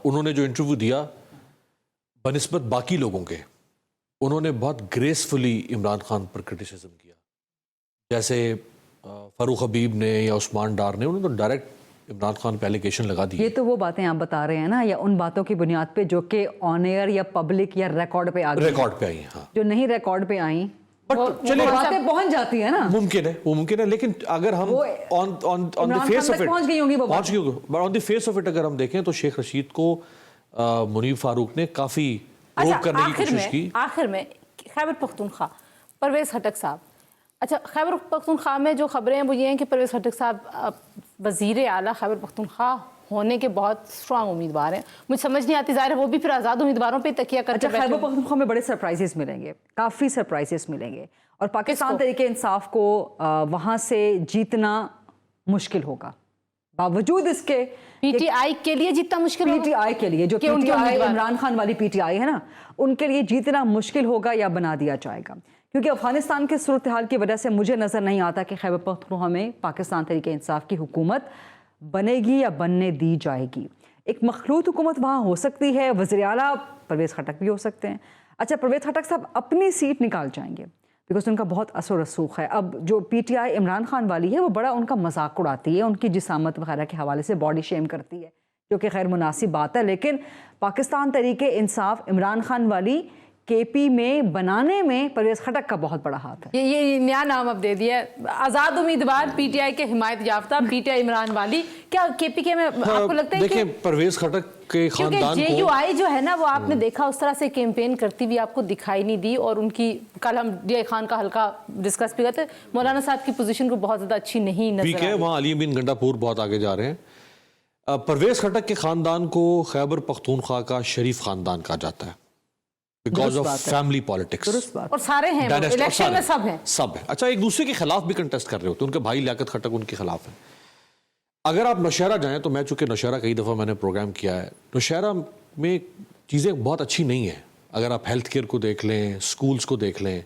उन्होंने जो इंटरव्यू दिया बनिस्बत बाकी लोगों के, उन्होंने बहुत ग्रेसफुली इमरान खान पर क्रिटिसिज्म किया। जैसे फारूक हबीब ने या उस्मान डार ने, उन्होंने तो डायरेक्ट इमरान खान पे एलिगेशन लगा दी। ये तो वो बातें आप बता रहे हैं ना, या उन बातों की बुनियाद पे जो कि ऑन एयर या पब्लिक या रिकॉर्ड पे आ गई, रिकॉर्ड पे आई, हाँ। जो नहीं रिकॉर्ड पे आई, बट चलिए बातें पहुंच जाती है ना, मुमकिन है, वो मुमकिन है। लेकिन अगर हम on the face of it पहुंच गई होंगी, पहुंच गई होगी, but on the face of it अगर हम देखें तो शेख रशीद को मुनीब फारूक ने काफी प्रोव करने की कोशिश की। आखिर में खैबर पख्तूनख्वा, परवेज खटक साहब, अच्छा खैबर पख्तूनख्वा में जो खबरें हैं वो ये हैं कि परवेज खटक साहब वज़ीर आला खैबर पख्तूनख्वा होने के बहुत स्ट्रांग उम्मीदवार हैं। मुझे समझ नहीं आती, ज़ाहिर है वो भी फिर आज़ाद उम्मीदवारों पे तकिया करके बैठे। खैबर पख्तूनख्वा में बड़े सरप्राइजेस मिलेंगे, काफ़ी सरप्राइजेस मिलेंगे, और पाकिस्तान तहरीक इंसाफ को वहाँ से जीतना मुश्किल होगा। बावजूद इसके पीटीआई के लिए जीतना मुश्किल होगा, पीटीआई के लिए, जो पीटीआई इमरान खान वाली पीटीआई है ना, उनके लिए जीतना मुश्किल होगा या बना दिया जाएगा। क्योंकि अफगानिस्तान के सूरत हाल की वजह से मुझे नज़र नहीं आता कि खैबर पख्तूनख्वा में पाकिस्तान तहरीक इंसाफ की हुकूमत बनेगी या बनने दी जाएगी। एक मखलूत हुकूमत वहाँ हो सकती है, वज़ीर आला परवेज़ खटक भी हो सकते हैं। अच्छा, परवेज़ खटक साहब अपनी सीट निकाल जाएंगे बिकॉज उनका बहुत असर रसूख है। अब जो पीटीआई इमरान खान वाली है वो बड़ा उनका मजाक उड़ाती है, उनकी जिसामत वगैरह के हवाले से बॉडी शेम करती है, जो कि खैर मुनासिब बात है। लेकिन पाकिस्तान तहरीक इंसाफ इमरान खान वाली केपी में बनाने में परवेज खटक का बहुत बड़ा हाथ है। ये नया नाम अब दे दिया, आजाद उम्मीदवार पीटीआई के हिमायत याफ्ता पीटीआई इमरान वाली। क्या केपीके में आपको लगता है देखिए परवेज खटक के खानदान को जेयूआई जो है ना वो आपने देखा उस तरह से कैंपेन करती हुई आपको दिखाई नहीं दी, और उनकी कल हम डीआई खान का हल्का डिस्कस भी करते, मौलाना साहब की पोजीशन को बहुत ज्यादा अच्छी नहीं नजर आई। वहाँ अली बिन गंडापुर बहुत आगे जा रहे हैं। परवेज खटक के खानदान को खैबर पख्तूनख्वा का शरीफ खानदान कहा जाता है बिकॉज ऑफ फैमिली पॉलिटिक्स, और सारे हैं इलेक्शन में सब है। अच्छा, एक दूसरे के खिलाफ भी कंटेस्ट कर रहे होते हैं, उनके भाई लियाकत खटक उनके खिलाफ है। अगर आप नौशहरा जाएं तो मैं चूंकि नौशहरा कई दफ़ा मैंने प्रोग्राम किया है, नौशहरा में चीज़ें बहुत अच्छी नहीं है। अगर आप हेल्थ केयर को देख लें, स्कूल्स को देख लें,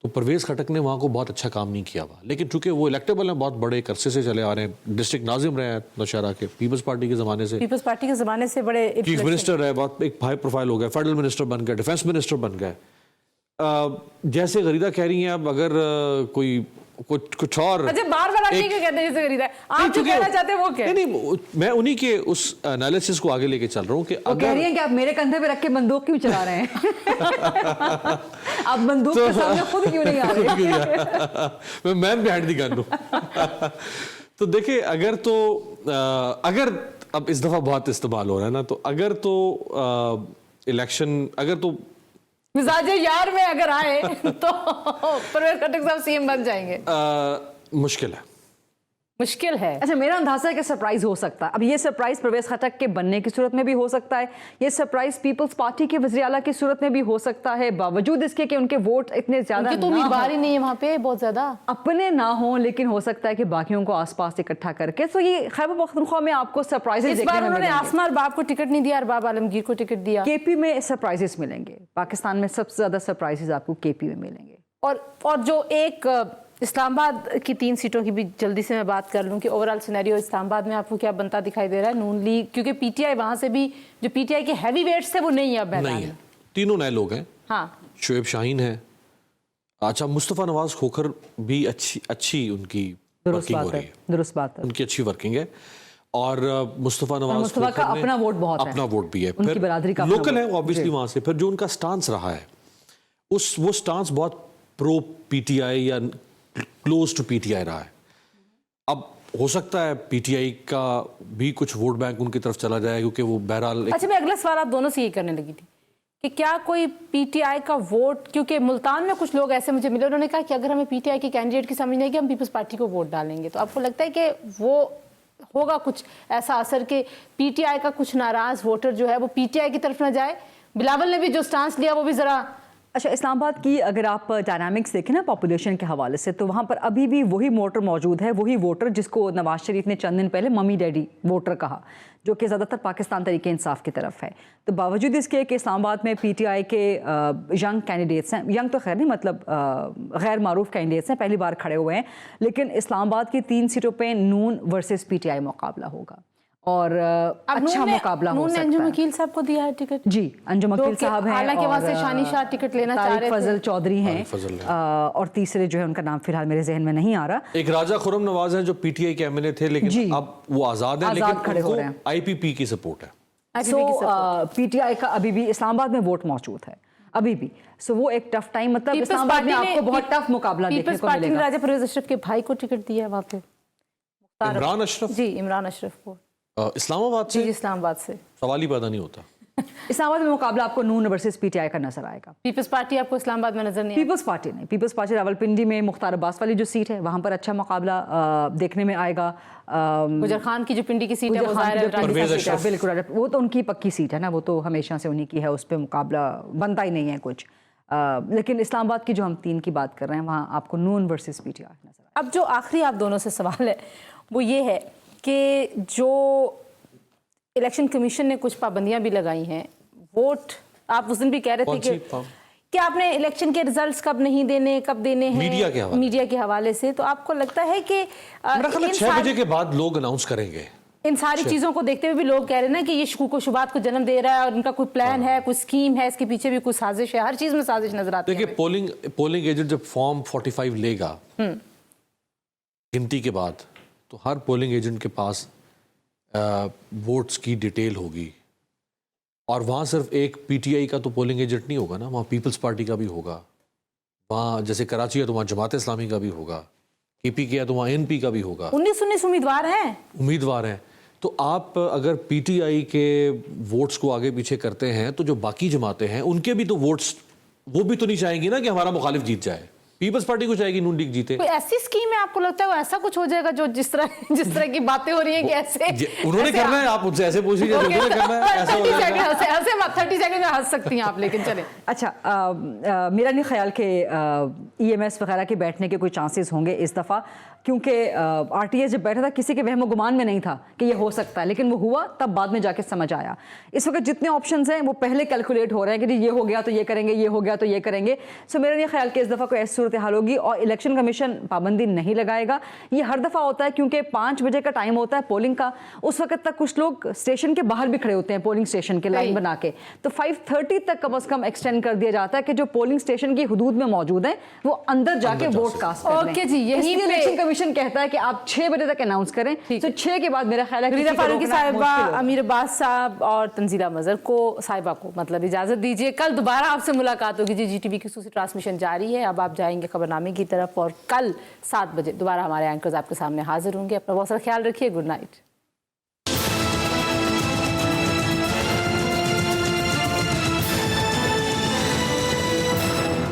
तो परवेज खटक ने वहाँ को बहुत अच्छा काम नहीं किया हुआ। लेकिन चूंकि वो इलेक्टेबल हैं, बहुत बड़े अरसे से चले आ रहे हैं, डिस्ट्रिक्ट नाजिम रहे हैं नौशहरा के, पीपल्स पार्टी के ज़माने से बड़े चीफ मिनिस्टर रहे, बहुत एक हाई प्रोफाइल हो गए, फेडरल मिनिस्टर बन गए, डिफेंस मिनिस्टर बन गए। जैसे गरीदा कह रही हैं, अब अगर कोई कुछ और बार-बार आप क्यों कहते हैं जैसे गरीदा, आप जो कहना चाहते हैं वो क्या? नहीं, मैं उन्हीं के उस एनालिसिस को आगे लेके चल रहा हूँ कि अगर कह रही हैं कि आप मेरे कंधे पे रख के बंदूक क्यों चला रहे हैं? आप बंदूक के सामने खुद क्यों नहीं आ रहे? मैं मैन बिहाइंड द गन हूं। तो देखिए, अगर अब इस दफा बहुत इस्तेमाल हो रहा है ना, तो अगर तो इलेक्शन अगर तो मिजाज यार में अगर आए तो परवेज खटक साहब सीएम बन जाएंगे। मुश्किल है। अच्छा, मेरा अंदाजा है कि सरप्राइज हो सकता है। अब ये सरप्राइज परवेज खटक के बनने की सूरत में भी हो सकता है, ये सरप्राइज पीपल्स पार्टी के वज़ीर आला की सूरत में भी हो सकता है, बावजूद इसके कि उनके वोट इतने ज्यादा तो उम्मीदवार ही नहीं है वहाँ पे बहुत ज्यादा, अपने ना हो, लेकिन हो सकता है कि बाकियों को आसपास इकट्ठा करके। तो ये खैबर पख्तूनख्वा में आपको सरप्राइजेस इस बार उन्होंने आसमा अरबाब को टिकट नहीं दिया, अरबाब आलमगीर को टिकट दिया। केपी में सरप्राइजेस मिलेंगे, पाकिस्तान में सबसे ज्यादा सरप्राइजेस आपको केपी में मिलेंगे। और जो एक इस्लामाबाद की 3 सीटों की भी जल्दी से मैं बात कर लूं कि ओवरऑल सिनेरियो इस्लामाबाद में आपको क्या बनता दिखाई दे रहा है? नून लीग, क्योंकि पीटीआई वहां से भी जो पीटीआई के हैवी वेट्स थे वो नहीं है अब मैदान में, तीनों नए लोग हैं। हाँ, शुएब शाहीन है, अच्छा मुस्तफ़ा नवाज खोखर भी अच्छी उनकी वर्किंग हो रही है, दुरुस्त बात है, उनकी अच्छी वर्किंग है। और मुस्तफ़ा नवाज का अपना वोट बहुत है, अपना वोट भी है, उनकी बरादरी का लोकल है ऑब्वियसली वहां से। फिर जो उनका स्टांस रहा है वो स्टांस बहुत प्रो पीटीआई या क्लोज टू पीटीआई रहा है। अब हो सकता है पीटीआई का भी कुछ वोट बैंक उनकी तरफ चला जाए, क्योंकि वो बहरहाल। अच्छा, मैं अगला सवाल आप दोनों से ये करने लगी थी कि क्या कोई पीटीआई का वोट, क्योंकि मुल्तान में कुछ लोग ऐसे मुझे मिले, उन्होंने कहा कि अगर हमें पीटीआई के कैंडिडेट की समझ नहीं कि हम पीपल्स पार्टी को वोट डालेंगे, तो आपको लगता है कि वो होगा कुछ ऐसा असर कि पीटीआई का कुछ नाराज वोटर जो है वो पीटीआई की तरफ ना जाए? बिलावल ने भी जो स्टांस लिया वो भी जरा। अच्छा, इस्लामाबाद की अगर आप डायनामिक्स देखें ना पॉपुलेशन के हवाले से, तो वहाँ पर अभी भी वही वोटर मौजूद है, वही वोटर जिसको नवाज शरीफ ने चंद दिन पहले मम्मी डैडी वोटर कहा, जो कि ज़्यादातर पाकिस्तान तरीके इंसाफ की तरफ है। तो बावजूद इसके कि इस्लामाबाद में पीटीआई के यंग कैंडिडेट्स हैं, यंग तो खैर नहीं, मतलब गैर मारूफ कैंडिडेट्स हैं, पहली बार खड़े हुए हैं, लेकिन इस्लामाबाद की 3 सीटों पर नून वर्सेस पीटीआई मुकाबला होगा और अच्छा मुकाबला हो सकता है। अंजुम वकील साहब को दिया है टिकट। जी, अंजुम वकील साहब हैं, हालांकि वहां से शानी शाह टिकट लेना चाह रहे थे, फजल चौधरी हैं, और तीसरे जो है उनका नाम फिलहाल मेरे जहन में नहीं आ रहा। एक राजा खुरम नवाज हैं जो पीटीआई के एमएनए थे, लेकिन अब वो आजाद हैं, लेकिन खड़े हो रहे हैं, आईपीपी की सपोर्ट है। सो पीटीआई का अभी भी इस्लामाबाद में वोट मौजूद है अभी भी। सो वो एक टफ टाइम, मतलब इस्लामाबाद में आपको बहुत टफ मुकाबला देखने को मिलेगा। राजा परवेज अशरफ के भाई को टिकट दिया है वहां पे, इमरान अशरफ। जी, इमरान अशरफ को इस्लामाबाद से। इस्लामाबाद से सवाल ही पैदा नहीं होता। इस्लामाबाद में मुकाबला आपको नून वर्सेस पीटीआई का नजर आएगा। पीपल्स पार्टी आपको इस्लामाबाद में नजर नहीं? पीपल्स पार्टी नहीं, पीपल्स पार्टी रावलपिंडी में मुख्तार अब्बास वाली जो सीट है वहां पर अच्छा मुकाबला देखने में आएगा। गुजर खान की जो पिंडी की सीट है वो बिल्कुल, वो तो उनकी पक्की सीट है ना, वो तो हमेशा से उन्हीं की है, उस पर मुकाबला बनता ही नहीं है कुछ। लेकिन इस्लामाबाद की जो हम 3 की बात कर रहे हैं, वहाँ आपको नून वर्सेस पीटीआई नजर। अब जो आखिरी आप दोनों से सवाल है वो ये है कि जो इलेक्शन कमीशन ने कुछ पाबंदियां भी लगाई हैं, वोट आप उस दिन भी कह रहे थे कि आपने इलेक्शन के रिजल्ट्स कब नहीं देने, कब देने हैं, मीडिया के हवाले से, तो आपको लगता है कि 6 बजे के बाद लोग अनाउंस करेंगे? इन सारी चीजों को देखते हुए भी लोग कह रहे हैं ना कि ये शुकूक व शुबात को जन्म दे रहा है और इनका कोई प्लान है, कोई स्कीम है, इसके पीछे भी कोई साजिश है, हर चीज में साजिश नजर आती है। देखिए, पोलिंग एजेंट जब फॉर्म 45 लेगा गिनती के बाद, तो हर पोलिंग एजेंट के पास वोट्स की डिटेल होगी और वहाँ सिर्फ एक पीटीआई का तो पोलिंग एजेंट नहीं होगा ना, वहाँ पीपल्स पार्टी का भी होगा, वहाँ जैसे कराची है तो वहाँ जमात इस्लामी का भी होगा, केपीके है तो वहाँ एनपी का भी होगा। 19 उम्मीदवार हैं। तो आप अगर पीटीआई के वोट्स को आगे पीछे करते हैं तो जो बाकी जमातें हैं उनके भी तो वोट्स, वो भी तो नहीं चाहेंगी ना कि हमारा मुखालिफ जीत जाए। पीपल्स पार्टी को चाहेगी नून लीग जीते। कोई ऐसी स्कीम है आपको लगता है वो ऐसा कुछ हो जाएगा जो जिस तरह की बातें हो रही हैं कि ऐसे उन्होंने करना है, आप उनसे ऐसे पूछ लीजिए, उन्होंने करना है, ऐसा हो जाएगा। 30 सेकंड में हंस सकती हैं आप, लेकिन चले। अच्छा, मेरा नहीं ख्याल कि ईएमएस वगैरह के बैठने के कोई चांसेस होंगे इस दफ़ा, क्योंकि आरटीएस जब बैठा था किसी के वहम गुमान में नहीं था कि ये हो सकता है, लेकिन वो हुआ तब बाद में जाके समझ आया। इस वक्त जितने ऑप्शंस हैं वो पहले कैलकुलेट हो रहे हैं कि ये हो गया तो ये करेंगे, ये हो गया तो ये करेंगे। सो मेरा नहीं ख्याल कि इस दफ़ा कोई ऐसी सूरत हाल होगी और इलेक्शन कमीशन पाबंदी नहीं लगाएगा। ये हर दफ़ा होता है क्योंकि 5 बजे का टाइम होता है पोलिंग का, उस वक्त तक कुछ लोग स्टेशन के बाहर भी खड़े होते हैं पोलिंग स्टेशन के लाइन बना के, तो 5:30 तक कम से कम एक्सटेंड कर दिया जाता है कि जो पोलिंग स्टेशन की हदूद में मौजूद है वो अंदर जाके वोट कास्ट कर लें। ओके जी, यही पे इलेक्शन कमीशन कहता है कि आप 6 बजे तक अनाउंस करें, तो 6 के बाद मेरा ख्याल है रीदा फारूकी साहिबा, अमीर अब्बास साहब और तंजीला मजहर को साहिबा को मतलब इजाजत दीजिए। कल दोबारा आपसे मुलाकात होगी जी। जीटीवी की खसूसी ट्रांसमिशन जारी है। अब आप जाएंगे खबरनामे की तरफ और कल 7 बजे दोबारा हमारे एंकर्स आपके सामने हाजिर होंगे। अपना बहुत सारा ख्याल रखिए। Good night.